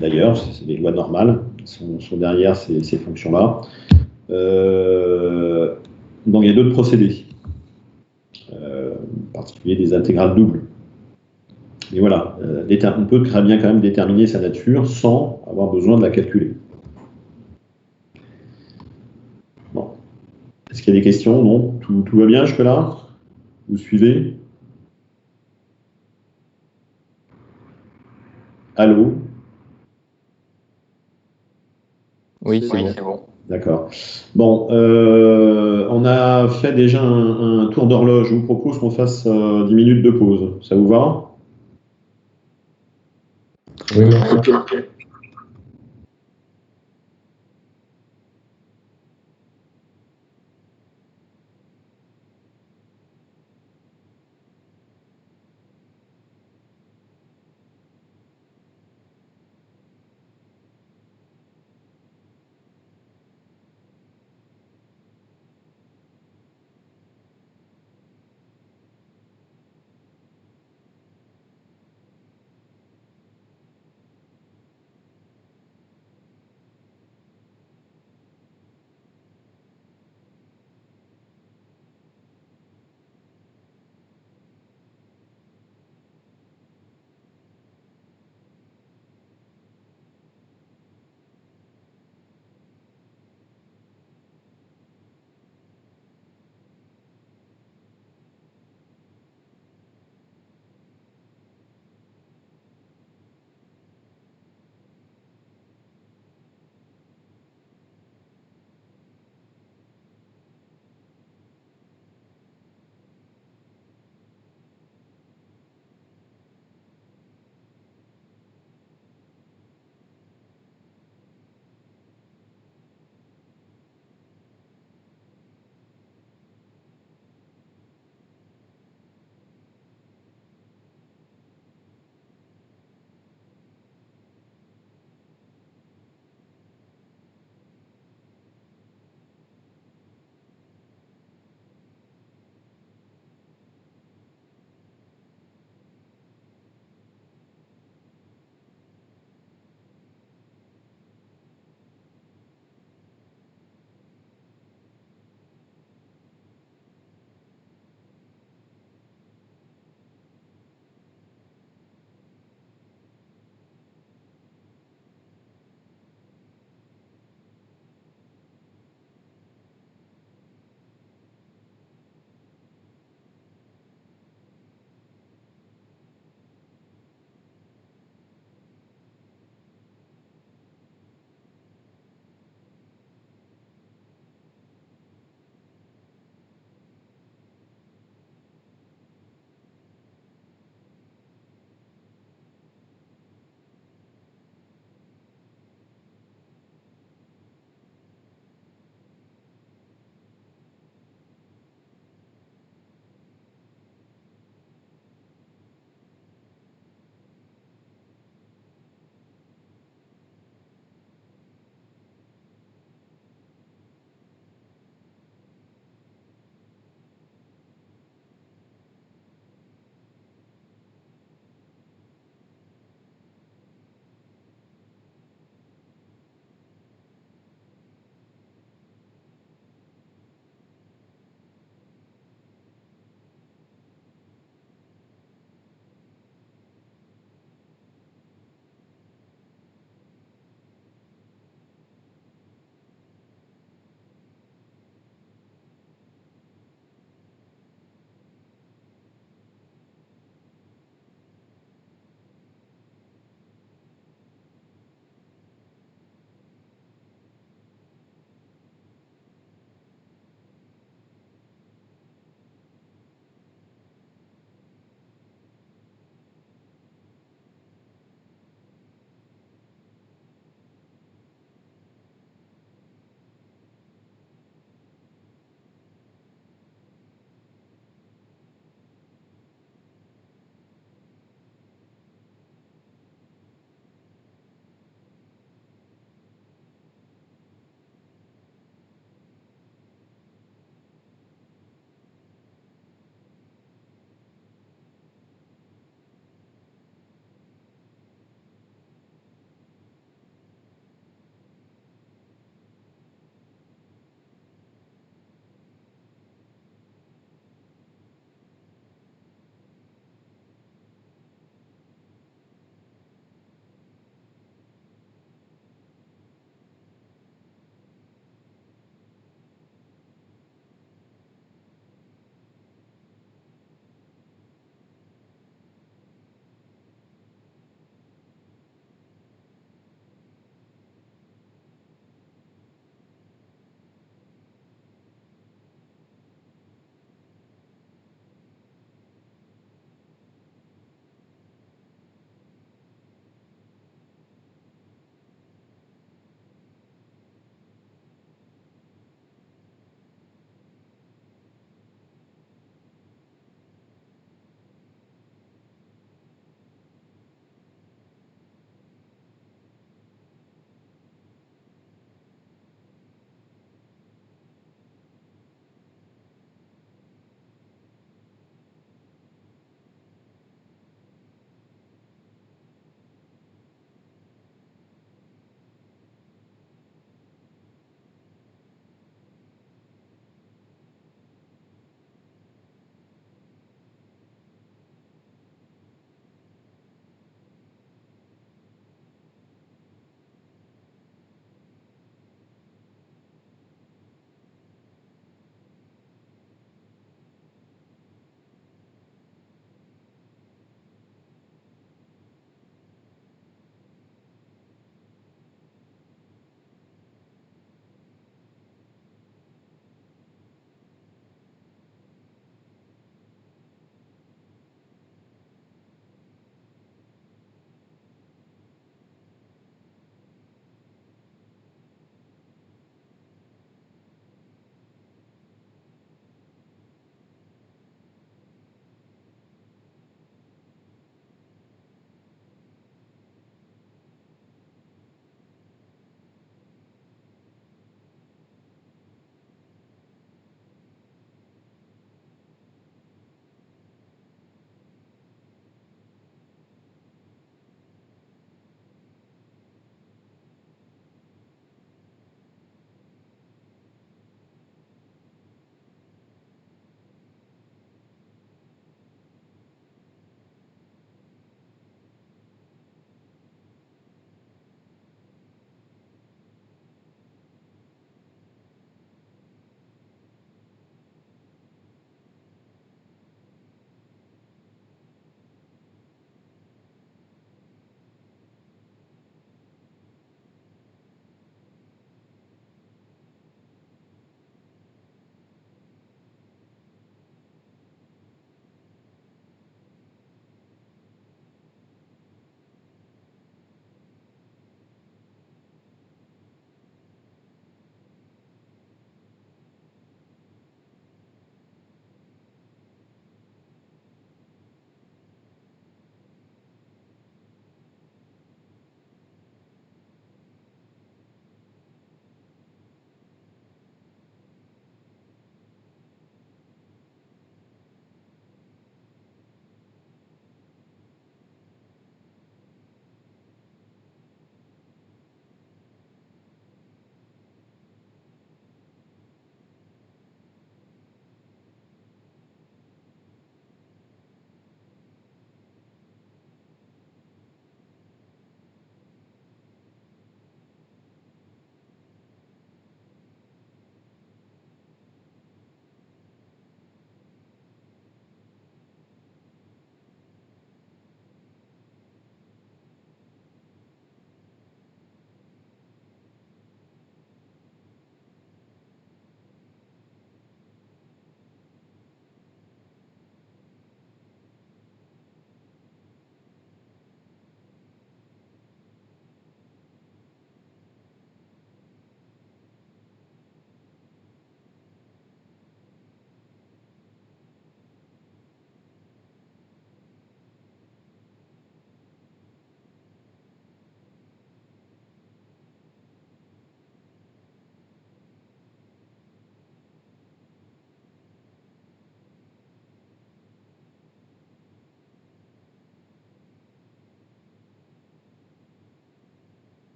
D'ailleurs, c'est des lois normales sont derrière ces fonctions-là. Donc, il y a d'autres procédés, en particulier des intégrales doubles. Et voilà, on peut très bien quand même déterminer sa nature sans avoir besoin de la calculer. Bon. Est-ce qu'il y a des questions? Non? Tout va bien jusque-là? Vous suivez? Allô? Oui, c'est bon. D'accord. Bon, on a fait déjà un tour d'horloge. Je vous propose qu'on fasse 10 minutes de pause. Ça vous va? Oui, merci.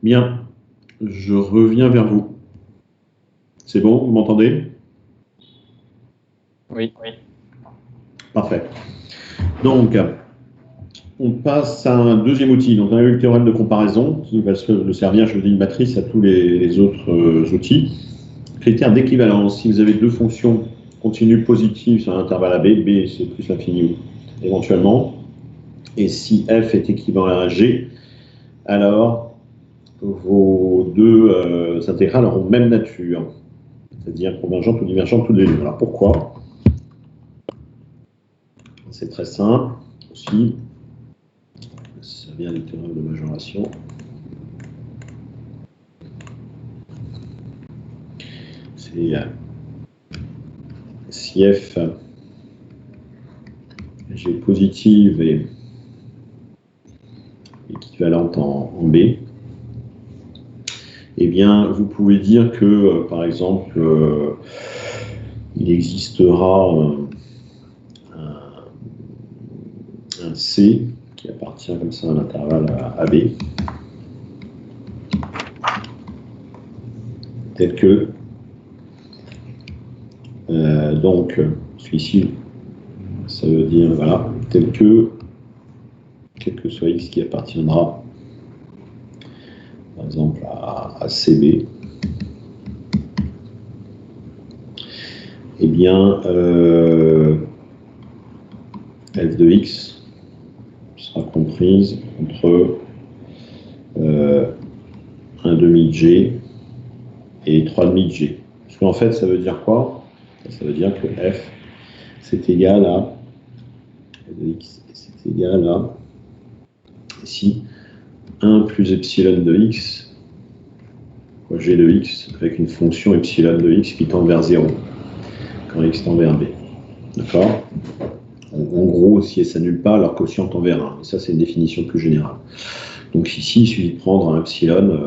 Bien, je reviens vers vous. C'est bon, vous m'entendez? Oui. Parfait. Donc, on passe à un deuxième outil. Donc, on a eu le théorème de comparaison qui va le servir, je vous dis, une matrice à tous les autres outils. Critère d'équivalence. Si vous avez deux fonctions continues positives sur un intervalle AB, B c'est plus l'infini éventuellement, et si f est équivalent à g, alors vos deux intégrales auront même nature, c'est-à-dire convergentes ou divergentes toutes les deux. Alors pourquoi? C'est très simple aussi. Ça vient du théorème de majoration. C'est si f g positive et équivalente en B, eh bien, vous pouvez dire que, par exemple, il existera un C qui appartient comme ça à l'intervalle AB, tel que, donc, celui-ci, ça veut dire, voilà, tel que, quel que soit X qui appartiendra, par exemple, à CB, eh bien, f de X sera comprise entre 1 demi de G et 3 demi de G. Parce qu'en fait, ça veut dire quoi? Ça veut dire que f, c'est égal à f de X, c'est égal à ici 1 plus epsilon de X, fois G de X, avec une fonction epsilon de X qui tend vers 0, quand X tend vers B. D'accord? En gros, si elle s'annule pas, leur quotient tend vers 1. Et ça, c'est une définition plus générale. Donc ici, il suffit de prendre un epsilon,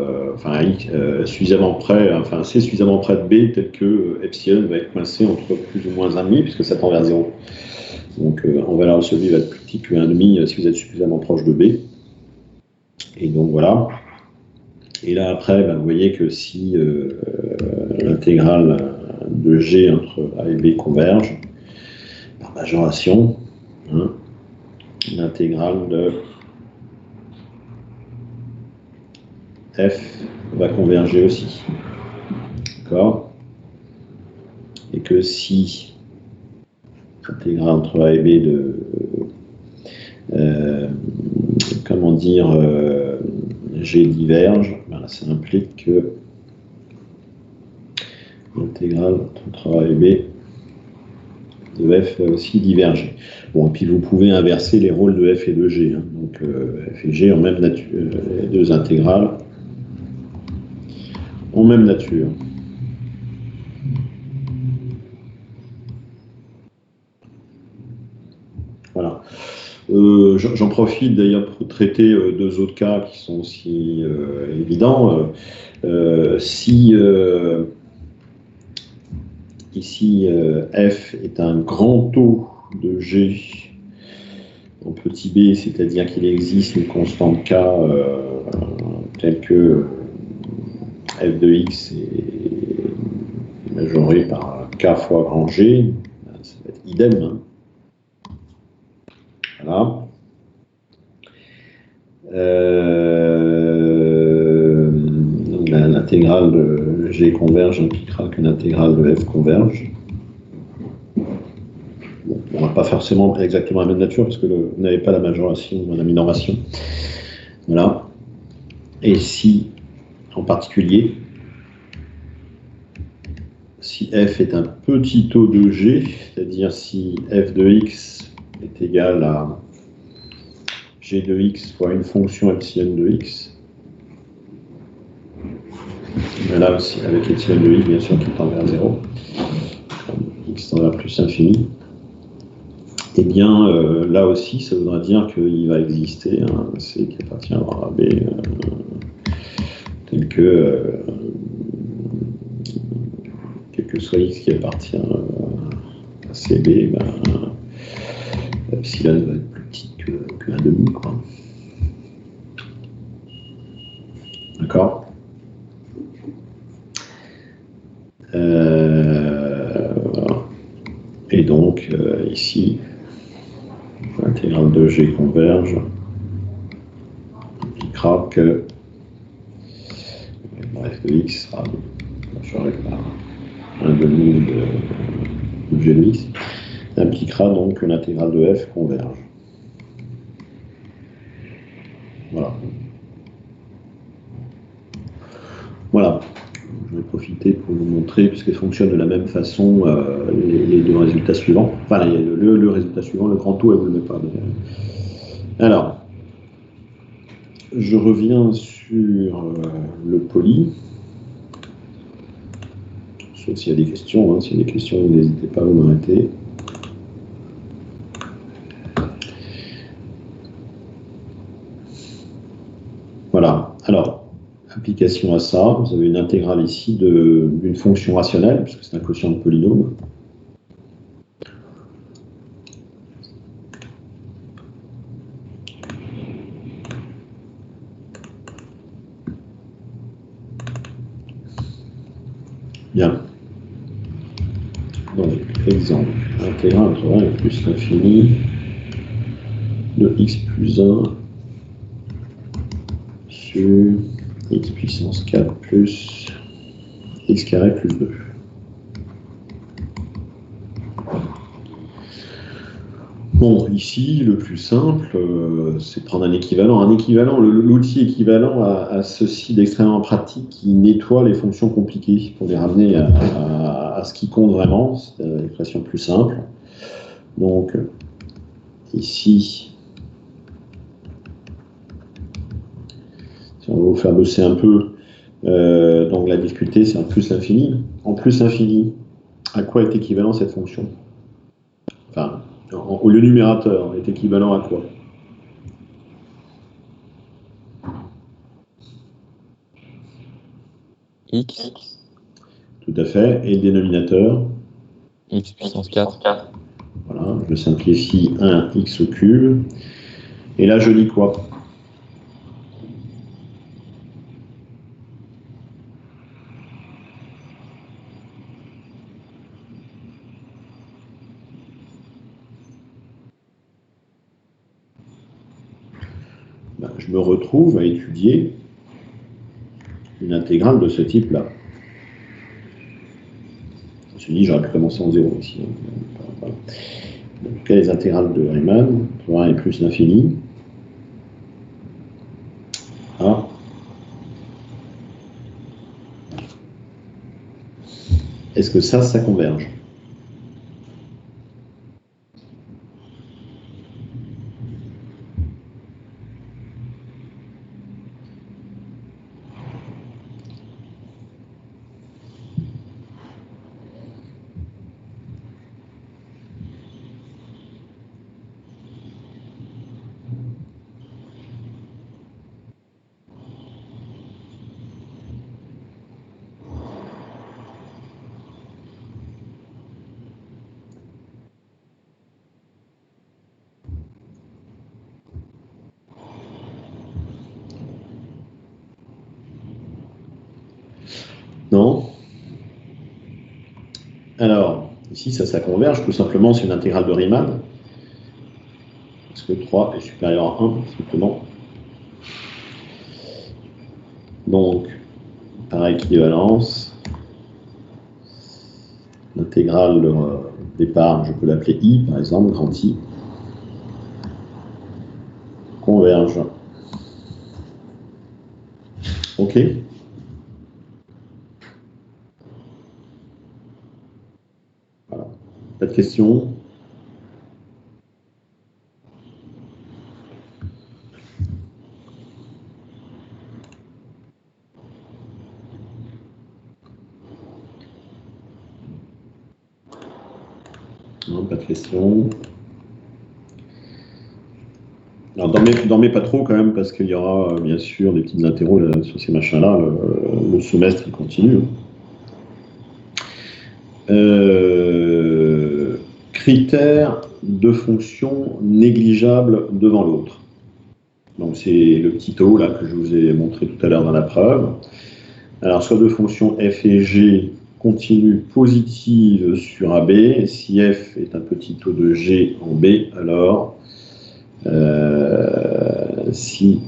suffisamment près, enfin c'est suffisamment près de B, tel que epsilon va être coincé entre plus ou moins 1,5, puisque ça tend vers 0. Donc en valeur absolue, il va être plus petit que 1,5 si vous êtes suffisamment proche de B. Et donc voilà. Et là après, vous voyez que si l'intégrale de G entre A et B converge, par majoration, hein, l'intégrale de f va converger aussi. D'accord? Et que si l'intégrale entre A et B de G diverge, ben là, ça implique que l'intégrale entre A et B de f va aussi diverger. Bon, et puis vous pouvez inverser les rôles de f et de g. Hein. Donc f et g ont même nature, les deux intégrales ont même nature. Voilà. J'en profite d'ailleurs pour traiter deux autres cas qui sont aussi évidents. Si ici f est un grand taux de G en petit b, c'est-à-dire qu'il existe une constante k telle que f de x est majorée par k fois grand G, ça va être idem. Hein. Voilà. L'intégrale de G converge impliquera que l'intégrale de f converge. Bon, on n'a pas forcément exactement la même nature parce que vous n'avez pas la majoration ou la minoration. Voilà. Et si, en particulier, si f est un petit taux de G, c'est-à-dire si f de x est égal à G de x fois une fonction epsilon de x, là aussi avec epsilon de x bien sûr qui tend vers 0, x tend vers plus infini, et bien là aussi ça voudra dire qu'il va exister un C qui appartient à B tel que quel que soit x qui appartient à CB, epsilon va être plus petit que 1,5, quoi. D'accord. Voilà. Et donc, ici, l'intégrale de G converge, qui craque, bref, de X sera changé par un demi de G de X, impliquera donc que l'intégrale de F converge. Voilà. Voilà. Je vais profiter pour vous montrer, puisqu'elles fonctionnent de la même façon, les deux résultats suivants. Enfin, le résultat suivant, le grand O, elle ne vous le met pas. Alors, je reviens sur le poly. Sauf s'il y a des questions. Hein. S'il y a des questions, n'hésitez pas à vous m'arrêter. Voilà. Alors, application à ça, vous avez une intégrale ici d'une fonction rationnelle, puisque c'est un quotient de polynôme. Bien. Donc, exemple, intégrale entre 1 et plus l'infini de x plus 1 sur x puissance 4 plus x carré plus 2. Bon, ici, le plus simple, c'est de prendre un équivalent. L'outil équivalent a ceci d'extrêmement pratique qui nettoie les fonctions compliquées pour les ramener à ce qui compte vraiment. C'est l'expression plus simple. Donc, ici, si on va vous faire bosser un peu, donc la difficulté, c'est en plus l'infini. En plus l'infini, à quoi est équivalent cette fonction? Enfin, le numérateur est équivalent à quoi? X, Tout à fait. Et le dénominateur? x puissance 4. Voilà, je simplifie 1x au cube. Et là, je lis quoi? Ben, je me retrouve à étudier une intégrale de ce type-là. Je me suis dit, j'aurais pu commencer en 0 ici. Voilà. Donc, quelles les intégrales de Riemann? Pour 1 et plus l'infini. Ah. Est-ce que ça converge? Non. Alors, ici, ça converge, tout simplement, c'est une intégrale de Riemann. Parce que 3 est supérieur à 1, simplement. Donc, par équivalence, l'intégrale départ, je peux l'appeler I, par exemple, grand I, converge. OK? Voilà. Pas de questions? Non, pas de questions. Alors, dormez pas trop quand même, parce qu'il y aura bien sûr des petites interros sur ces machins-là. Le semestre, il continue. Critères de fonction négligeable devant l'autre. Donc c'est le petit O là que je vous ai montré tout à l'heure dans la preuve. Alors soit deux fonctions f et g continuent positives sur AB. Si f est un petit O de g en B, alors si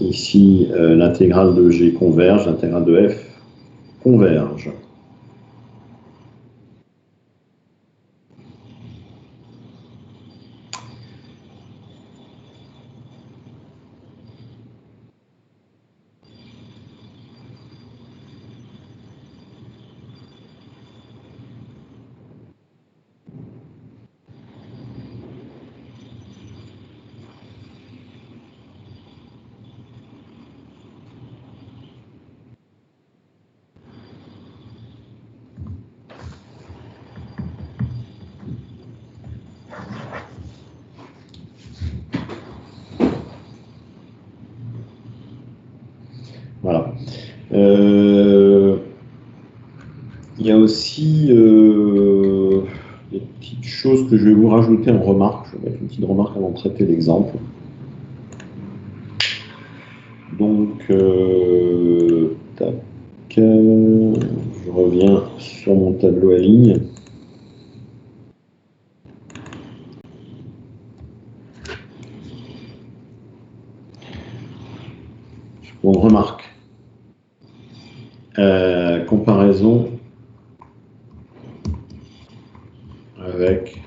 ici l'intégrale de g converge, l'intégrale de f converge. Voilà. Il y a aussi des petites choses que je vais vous rajouter en remarque. Je vais mettre une petite remarque avant de traiter l'exemple. Donc, tac, je reviens sur mon tableau à ligne. On remarque. Comparaison avec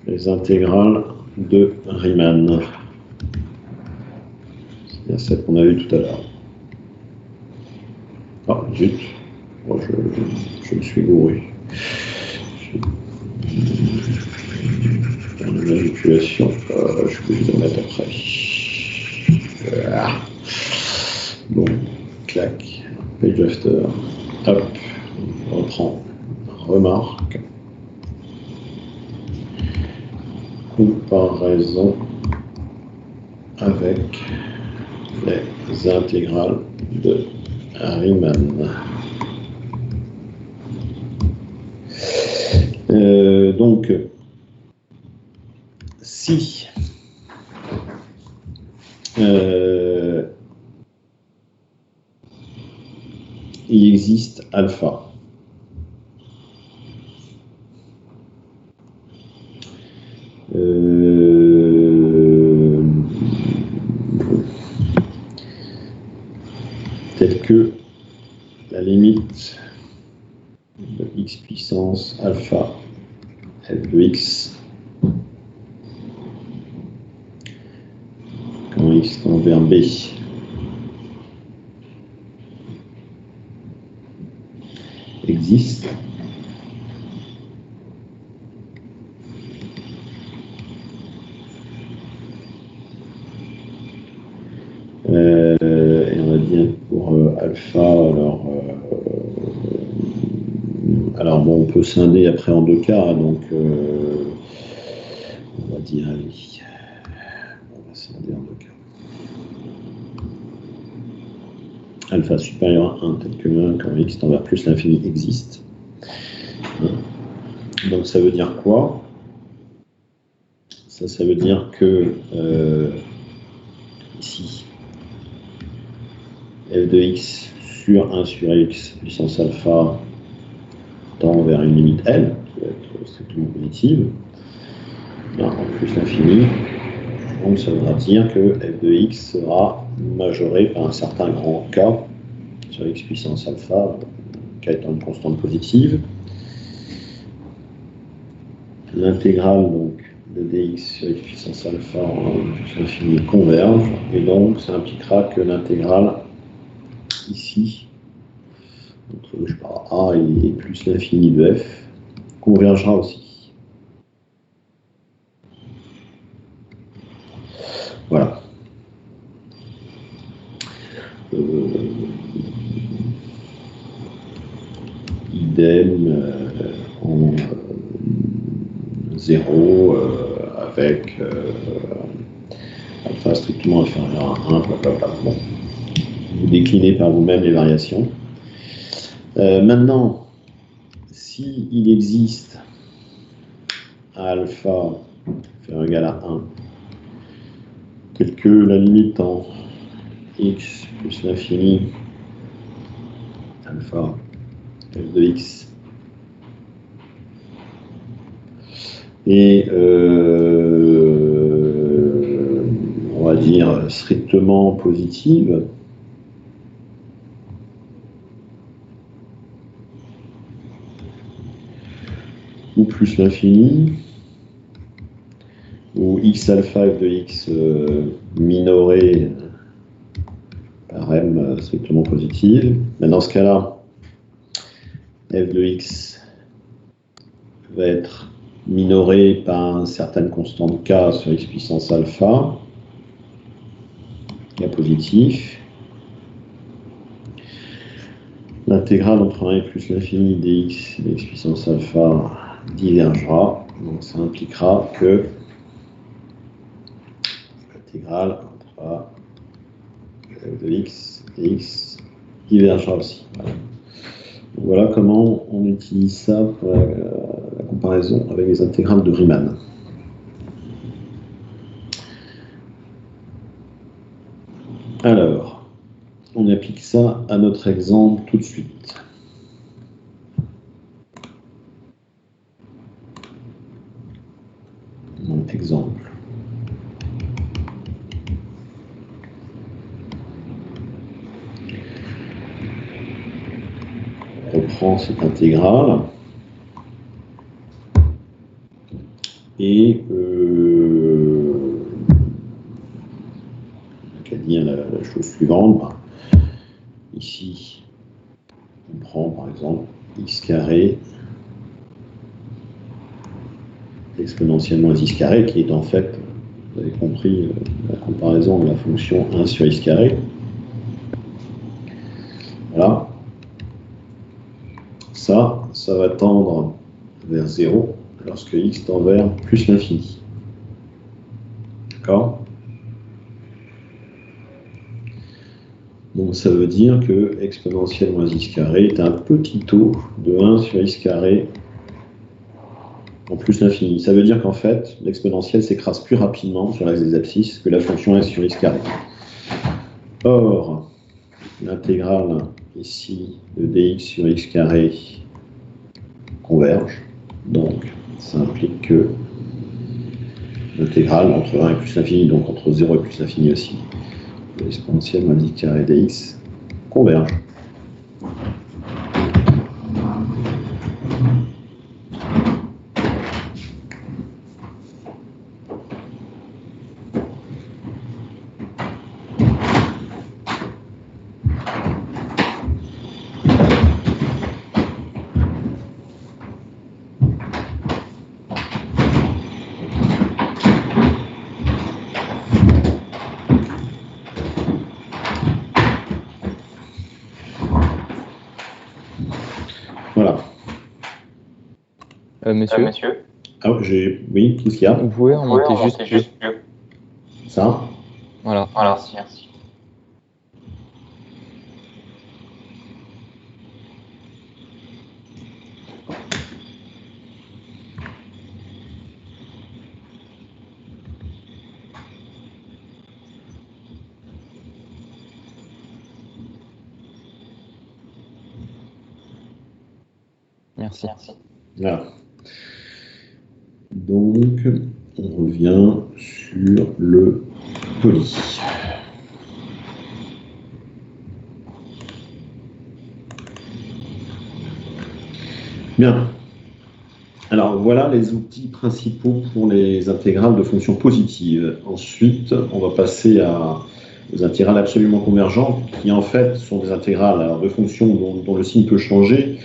les intégrales de Riemann. C'est celle qu'on a vue tout à l'heure. Ah, zut. Moi, je me suis gouré. Une manipulation, je peux vous en mettre après. Voilà. Bon, clac, page after, hop, on reprend, remarque, comparaison avec les intégrales de Riemann. Donc, si il existe alpha telle que la limite de x puissance alpha f de x quand x tend vers b existe, et on va dire pour alpha, alors bon, on peut scinder après en deux cas, donc on va dire, allez, on va scinder en deux cas. Alpha supérieur à 1, tel que 1, quand x tend vers plus l'infini existe. Donc ça veut dire quoi? Ça veut dire que ici, f de x sur 1 sur x puissance alpha tend vers une limite L, qui va être strictement positive, en plus l'infini. Donc ça voudra dire que f de x sera majoré par un certain grand K sur x puissance alpha, K étant une constante positive. L'intégrale donc de dx sur x puissance alpha plus l'infini converge, et donc ça impliquera que l'intégrale ici entre je sais pas, a et plus l'infini de f convergera aussi. Voilà. Idem en 0 avec alpha strictement inférieur à 1, blablabla. Bon. Vous déclinez par vous-même les variations. Maintenant, s'il existe à alpha inférieur ou égal à 1, telle que la limite en x plus l'infini alpha f de x et on va dire strictement positive, ou plus l'infini, ou x alpha f de x minoré par m strictement positive. Mais dans ce cas-là, f de x va être minoré par une certaine constante k sur x puissance alpha, k positif. L'intégrale entre 1 et plus l'infini dx de x puissance alpha divergera. Donc ça impliquera que l'intégrale entre a f de x et x divergera aussi. Voilà comment on utilise ça pour la comparaison avec les intégrales de Riemann. Alors, on applique ça à notre exemple tout de suite. Donc, exemple. On reprend cette intégrale et on va dire la chose suivante. Ici, on prend par exemple x carré exponentiellement x carré, qui est en fait, vous avez compris, la comparaison de la fonction 1 sur x carré. Voilà. Ça va tendre vers 0 lorsque x tend vers plus l'infini. D'accord? Donc ça veut dire que exponentielle moins x carré est un petit taux de 1 sur x carré en plus l'infini. Ça veut dire qu'en fait, l'exponentielle s'écrase plus rapidement sur l'axe des abscisses que la fonction s sur x carré. Or, l'intégrale ici de dx sur x carré converge. Donc, ça implique que l'intégrale entre 1 et plus l'infini, donc entre 0 et plus l'infini aussi, de l'exponentielle moins x carré dx converge. Voilà. Monsieur, Ah, oui, qu'est-ce qu'il y a? vous pouvez remonter juste plus. Ça? Voilà. Merci. Merci. Voilà. Donc, on revient sur le poli. Bien. Alors, voilà les outils principaux pour les intégrales de fonctions positives. Ensuite, on va passer aux intégrales absolument convergentes, qui en fait sont des intégrales alors, de fonctions dont le signe peut changer,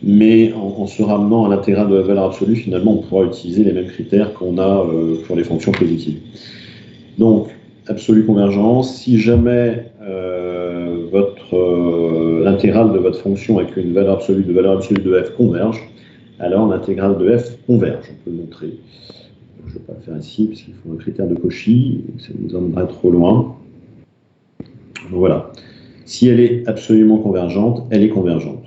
mais en se ramenant à l'intégrale de la valeur absolue, finalement, on pourra utiliser les mêmes critères qu'on a pour les fonctions positives. Donc, absolue convergence, si jamais l'intégrale de votre fonction avec une valeur absolue de f converge, alors l'intégrale de f converge. On peut le montrer. Je ne vais pas le faire ici, parce qu'il faut un critère de Cauchy, et que ça nous emmènerait trop loin. Donc voilà. Si elle est absolument convergente, elle est convergente.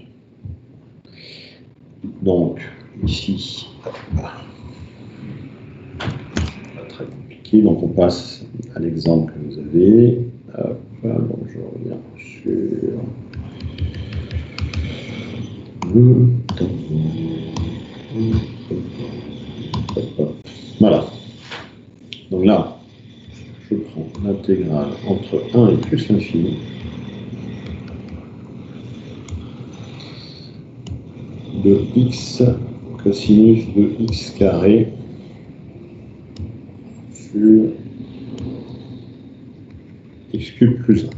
Donc, ici, pas très compliqué. compliqué, donc on passe à l'exemple que vous avez. Hop, donc je reviens sur... Voilà. Donc là, je prends l'intégrale entre 1 et plus l'infini de x cosinus de x carré sur x cube plus 1.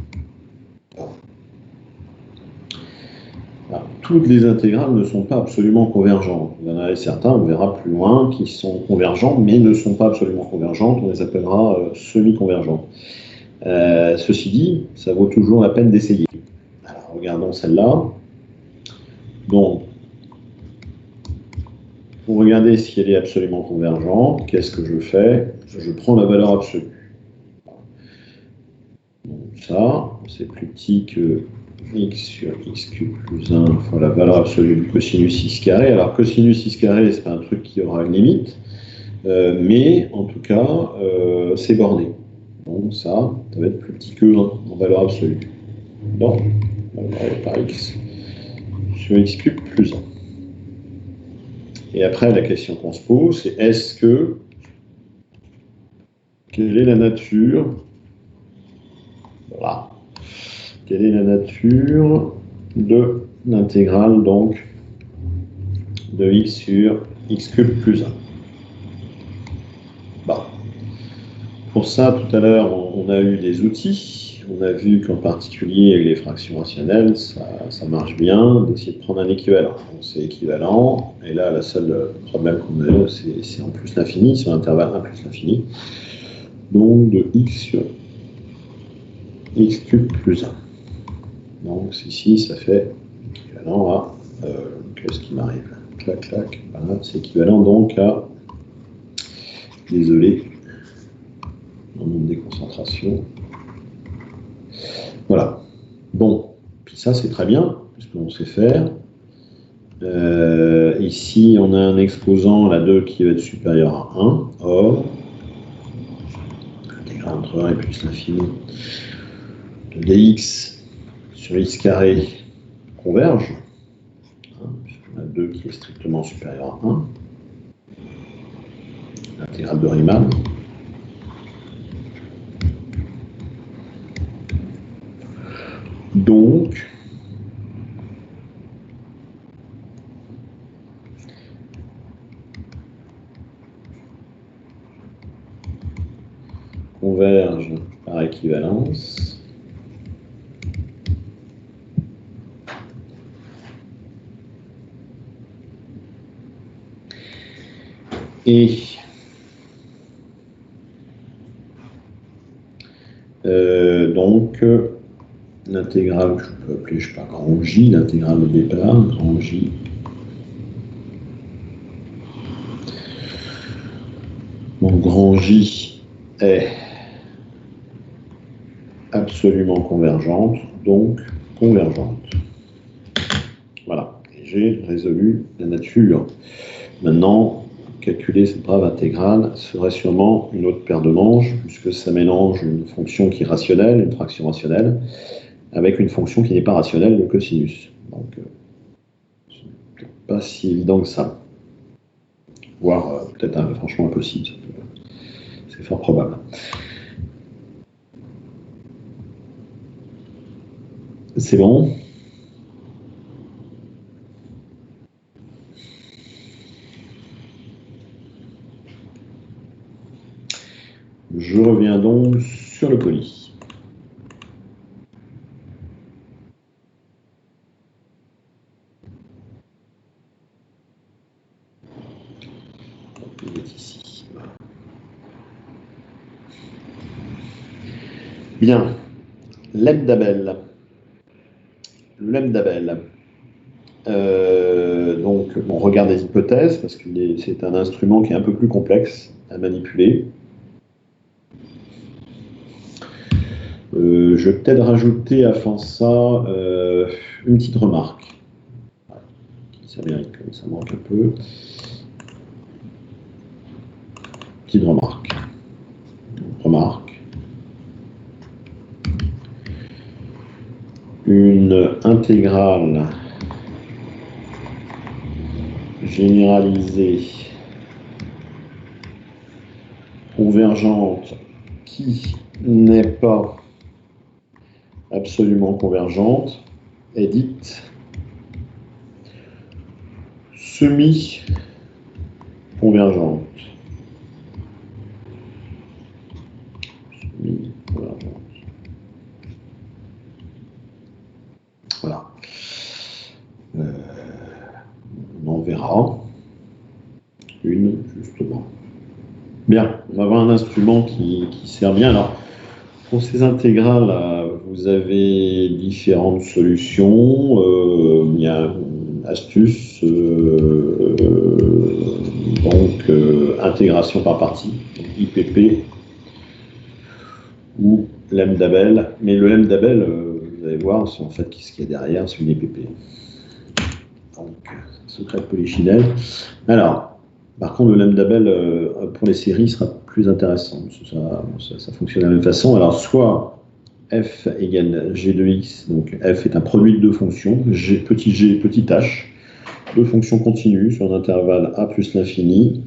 Alors, toutes les intégrales ne sont pas absolument convergentes. Il y en a certains, on verra plus loin, qui sont convergents, mais ne sont pas absolument convergentes. On les appellera semi-convergentes. Ceci dit, ça vaut toujours la peine d'essayer. Alors, regardons celle-là. Donc, pour regarder si elle est absolument convergente, qu'est-ce que je fais? Je prends la valeur absolue. Donc ça, c'est plus petit que x sur x cube plus 1 fois la valeur absolue du cosinus x carré. Alors, cosinus x carré, c'est pas un truc qui aura une limite, mais en tout cas, c'est borné. Donc ça va être plus petit que 1 en valeur absolue. Donc, par x sur x cube plus 1. Et après, la question qu'on se pose, c'est quelle est la nature, voilà, quelle est la nature de l'intégrale donc de x sur x cube plus 1. Bon. Pour ça, tout à l'heure, on a eu des outils. On a vu qu'en particulier, avec les fractions rationnelles, ça marche bien d'essayer de prendre un équivalent. Donc, c'est équivalent. Et là, le seul problème qu'on a, c'est en plus l'infini, sur l'intervalle 1 plus l'infini. Donc, de x sur x cube plus 1. Donc, ici, ça fait équivalent à... qu'est-ce qui m'arrive? Clac, clac. Voilà, c'est équivalent donc à... Désolé. Dans mon déconcentration. Voilà. Bon. Puis ça, c'est très bien, puisqu'on sait faire. Ici, on a un exposant, la 2, qui va être supérieur à 1. Or, l'intégrale entre 1 et plus l'infini de dx sur x carré converge. On a 2 qui est strictement supérieur à 1. L'intégrale de Riemann. Donc, converge par équivalence et donc l'intégrale que je peux appeler, je sais pas, grand J, l'intégrale de départ, grand J. Donc grand J est absolument convergente, donc convergente. Voilà, et j'ai résolu la nature. Maintenant, calculer cette brave intégrale serait sûrement une autre paire de manches, puisque ça mélange une fonction qui est rationnelle, une fraction rationnelle, avec une fonction qui n'est pas rationnelle, le cosinus. Donc, c'est peut-être pas si évident que ça. Voire peut-être franchement impossible. C'est fort probable. C'est bon? Je reviens donc sur le poly. Il est ici. Bien. Lemme d'Abel. Le lemme d'Abel. Donc, on regarde les hypothèses, parce que c'est un instrument qui est un peu plus complexe à manipuler. Je vais peut-être rajouter avant ça une petite remarque. Ça mérite, comme ça manque un peu. Petite remarque. remarque, une intégrale généralisée convergente qui n'est pas absolument convergente est dite semi-convergente. Semi-convergente. Voilà. On en verra une justement. Bien, on va avoir un instrument qui sert bien. Alors, pour ces intégrales, vous avez différentes solutions. Il y a une astuce, intégration par partie, IPP ou lambda-bell. Mais le lambda-bell, vous allez voir, c'est en fait ce qu'il y a derrière, c'est une IPP. Donc, secret de Polichinelle. Alors, par contre, le lambda-bell pour les séries sera plus intéressant. Ça fonctionne de la même façon. Alors, soit f égale g de x, donc f est un produit de deux fonctions, petit g, petit h, deux fonctions continues sur un intervalle a plus l'infini.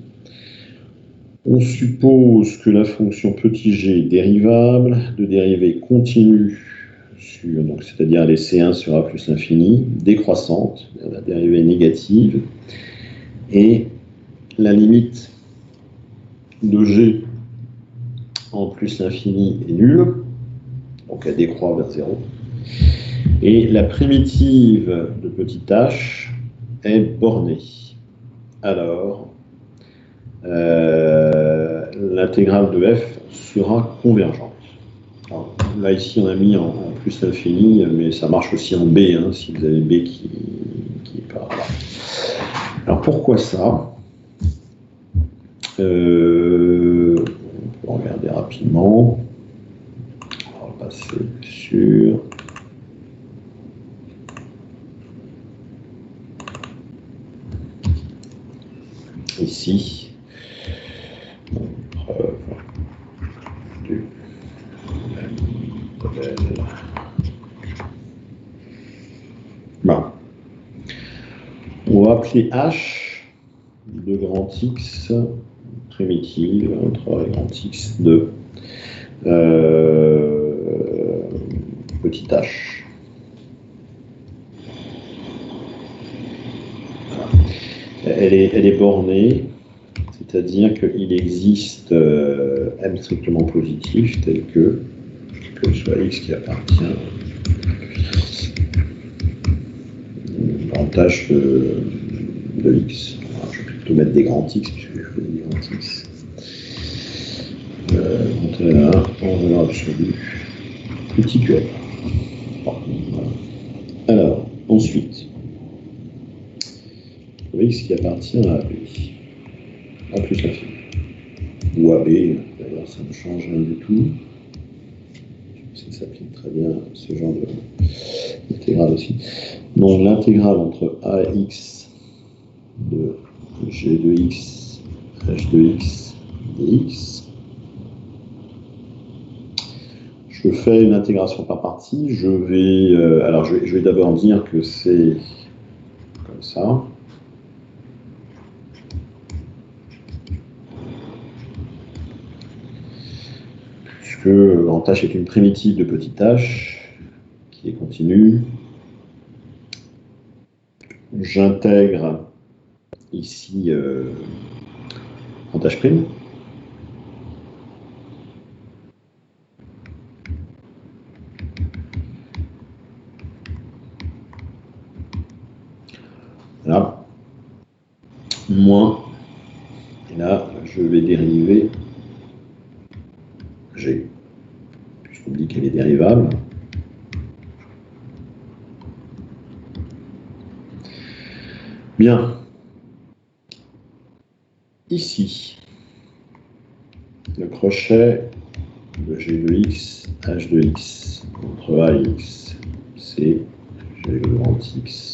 On suppose que la fonction petit g est dérivable, de dérivée continue, c'est-à-dire elle est C1 sur a plus l'infini, décroissante, la dérivée négative, et la limite de g en plus l'infini est nulle, donc elle décroît vers 0. Et la primitive de petit h est bornée. Alors, l'intégrale de f sera convergente. Alors, là, ici, on a mis en plus l'infini, mais ça marche aussi en b, hein, si vous avez b qui est pas là. Alors, pourquoi ça ? On peut regarder rapidement. On va passer sur ici. Preuve du modèle. Bon. On va appeler H de grand X primitive, 3 grand X de petit h. Voilà. Elle est bornée, c'est-à-dire qu'il existe m strictement positif tel que soit x qui appartient au grand h de x. Alors, je vais plutôt mettre des grands x puisque je fais des grands x. En valeur absolue, petit qm. Bon, voilà. Alors, ensuite, x qui appartient à AB, A plus l'infini, ou AB, d'ailleurs ça ne change rien du tout. Ça s'applique très bien à ce genre d'intégrale aussi. Donc l'intégrale entre A et x de g de x, h de x, dx. Je fais une intégration par partie. Je vais d'abord dire que c'est comme ça. Puisque grand h est une primitive de petit h qui est continue. J'intègre ici grand h'. Là, moins, et là, je vais dériver g, puisqu'on dit qu'elle est dérivable. Bien. Ici, le crochet de g de x, h de x, entre a et x, c'est g de grand x,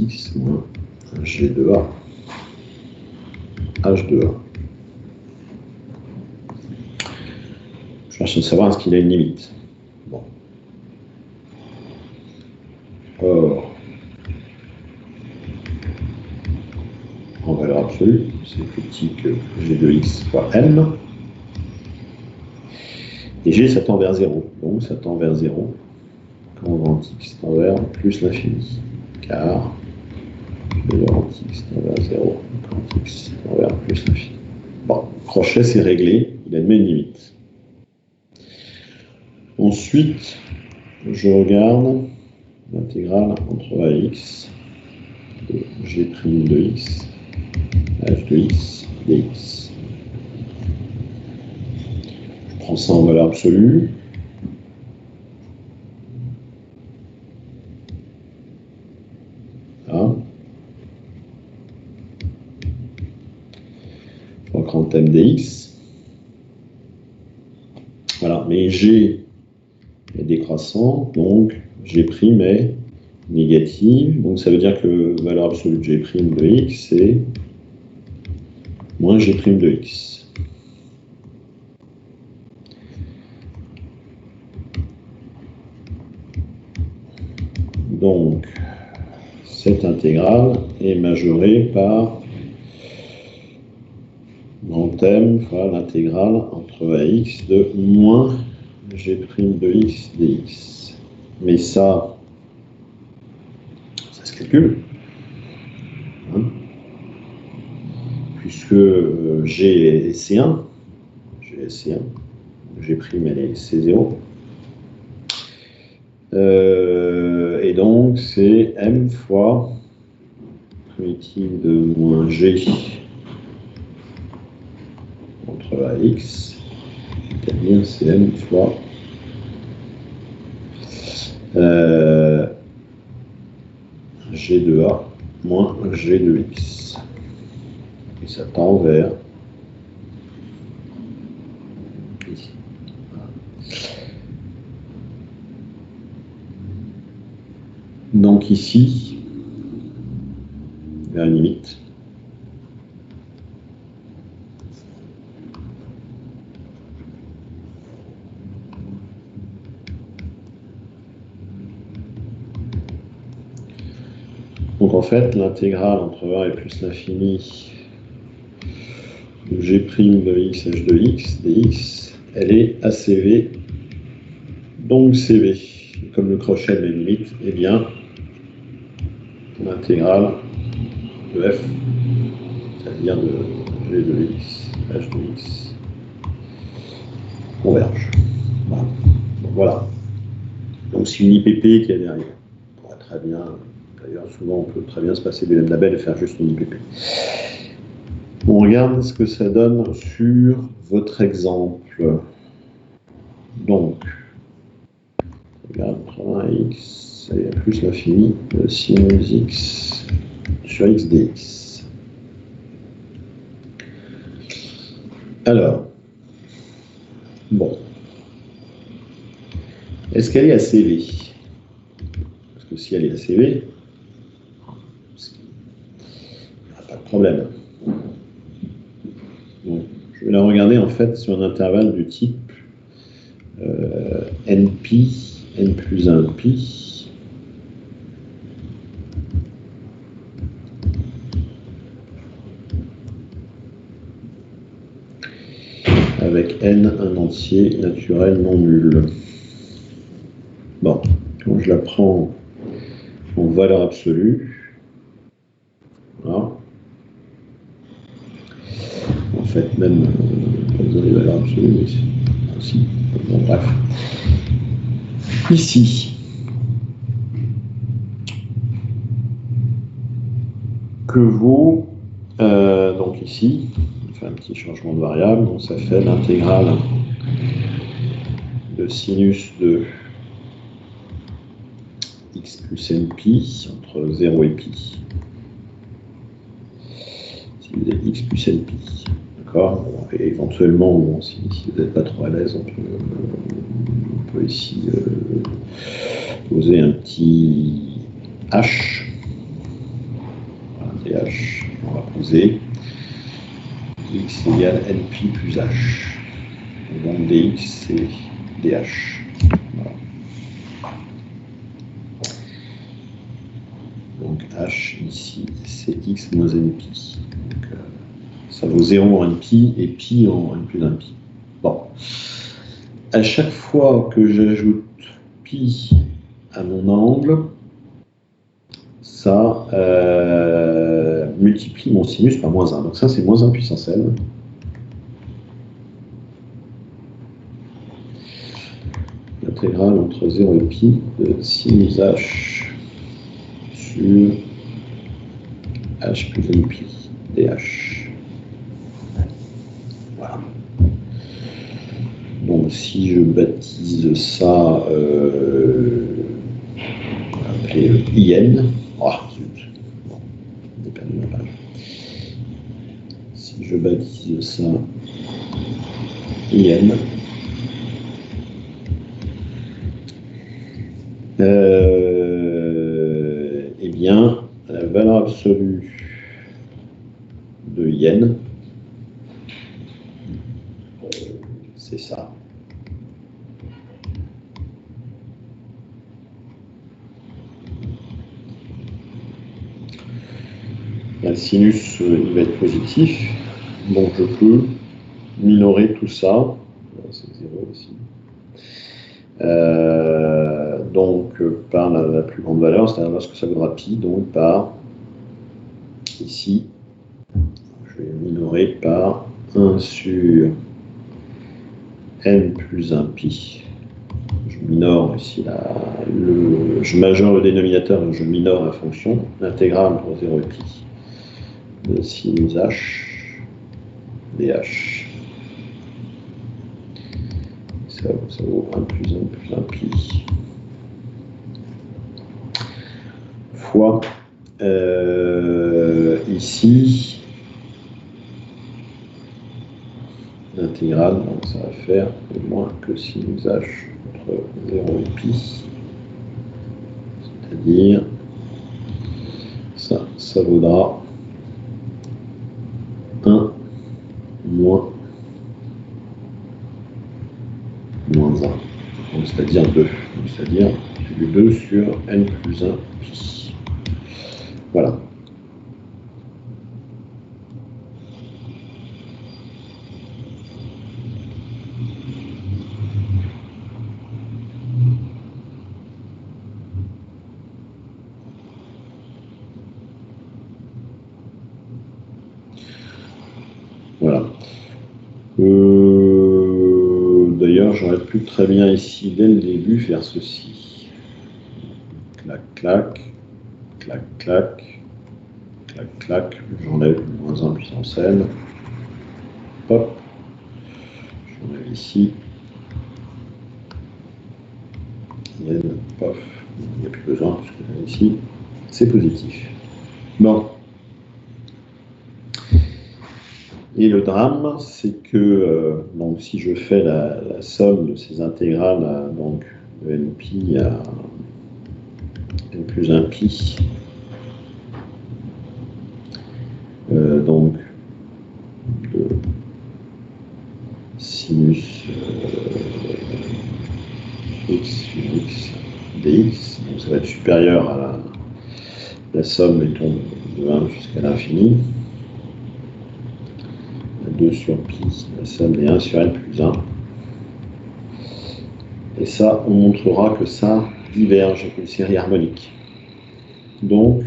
x moins g de a, h de a. cherche à savoir est-ce qu'il a une limite. Bon. Or, en valeur absolue, c'est plus petit que g de x fois m. Et g, ça tend vers 0. Donc, ça tend vers 0. Quand grand x tend vers plus l'infini. Car g de grand x tend vers 0. Quand x tend vers plus l'infini. Bon, crochet, c'est réglé. Il admet une limite. Ensuite, je regarde l'intégrale entre ax de g' de x h de x dx. Je prends ça en valeur absolue. Là. Je prends grand m dx. Voilà, mais g est décroissant, donc g' est négative, donc ça veut dire que valeur absolue de g' de x, c'est moins g' de x. Donc, cette intégrale est majorée par grand M fois l'intégrale entre ax de moins g' de x dx. Mais ça se calcule. Hein, puisque G est C1, G est C1, G' elle est C0. Et donc c'est M fois primitive de moins G entre AX, c'est-à-dire c'est M fois G de A moins G de X. Et ça tend vers ici. Donc ici, vers une limite. Donc en fait, l'intégrale entre 1 et plus l'infini de g' de x h de x dx, elle est ACV, donc CV. Et comme le crochet de la limite, eh bien, l'intégrale de f, c'est-à-dire de g de x, h de x, converge. Voilà. Donc, voilà. Donc c'est une IPP qui est derrière. On pourrait très bien, d'ailleurs souvent on peut très bien se passer des lambda bell et faire juste une IPP. On regarde ce que ça donne sur votre exemple. Donc, regarde, 1x, et plus l'infini de sinus x sur x dx. Alors, bon, est-ce qu'elle est ACV? Parce que si elle est ACV, il n'y a pas de problème. Donc, je vais la regarder en fait sur un intervalle du type NP, N plus 1 pi, avec N un entier naturel non nul. Bon, quand je la prends en valeur absolue, voilà. En fait, même pas besoin des valeurs absolues, mais aussi. Bon, bref. Ici, que vaut, donc ici, on fait un petit changement de variable, donc ça fait l'intégrale de sinus de x plus npi entre 0 et pi. Si vous avez x plus npi, d'accord. Et éventuellement, bon, si vous n'êtes pas trop à l'aise, on peut ici poser un petit h. Voilà, th, on va poser x égale npi plus h. Donc dx et dh. Voilà. Donc h ici, c'est x moins npi. Donc, ça vaut 0 en npi et pi en n plus 1 pi. Bon. À chaque fois que j'ajoute pi à mon angle, ça multiplie mon sinus par moins 1. Donc ça, c'est moins 1 puissance n. L'intégrale entre 0 et pi de sinus h sur h plus n pi dh. Voilà. Donc si je baptise ça, on va appeler IN. Oh, zut. Bon, j'ai perdu ma page. Si je baptise ça IN, eh bien, la valeur absolue de yen, c'est ça. Le sinus, il va être positif, donc je peux minorer tout ça. C'est 0 ici. Donc par la plus grande valeur, c'est-à-dire ce que ça vaudra pi, donc par ici, je vais minorer par 1 sur n plus 1 pi. Je minore ici je majeure le dénominateur, donc je minore la fonction, l'intégrale entre 0 et pi de sinus h dh. Ça vaut 1 plus 1 plus 1 pi fois ici l'intégrale, donc ça va faire moins que sinus h entre 0 et pi, c'est-à-dire ça vaudra 1 moins 1, c'est-à-dire 2, c'est-à-dire 2 sur n plus 1 pi. Voilà. Voilà. D'ailleurs, j'aurais pu très bien ici, dès le début, faire ceci. Clac, clac, clac, clac, clac, clac. J'enlève moins 1 puissance n. Hop. J'enlève ici. N, pof. Il n'y a plus besoin, parce que ici, c'est positif. Bon. Et le drame, c'est que donc, si je fais la somme de ces intégrales, donc de n pi à n plus 1 pi, donc de sinus x sur x dx, donc ça va être supérieur à la somme, mettons, de 1 jusqu'à l'infini. 2 sur pi, la somme des 1 sur n plus 1. Et ça, on montrera que ça diverge avec une série harmonique. Donc,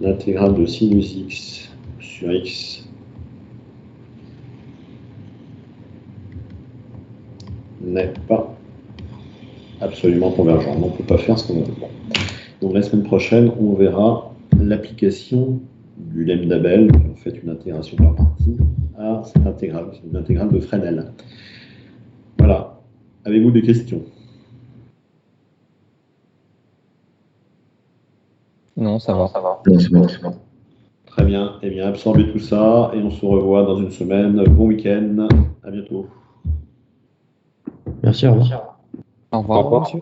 l'intégrale de sinus x sur x n'est pas absolument convergente. On ne peut pas faire ce qu'on veut. Donc, la semaine prochaine, on verra l'application du lambda Bell, en fait une intégration par partie, à cette intégrale. C'est une intégrale de Fresnel. Voilà. Avez-vous des questions? Non, ça va. Très bien. Eh bien, absorbez tout ça et on se revoit dans une semaine. Bon week-end. À bientôt. Merci, au revoir. Au revoir, monsieur.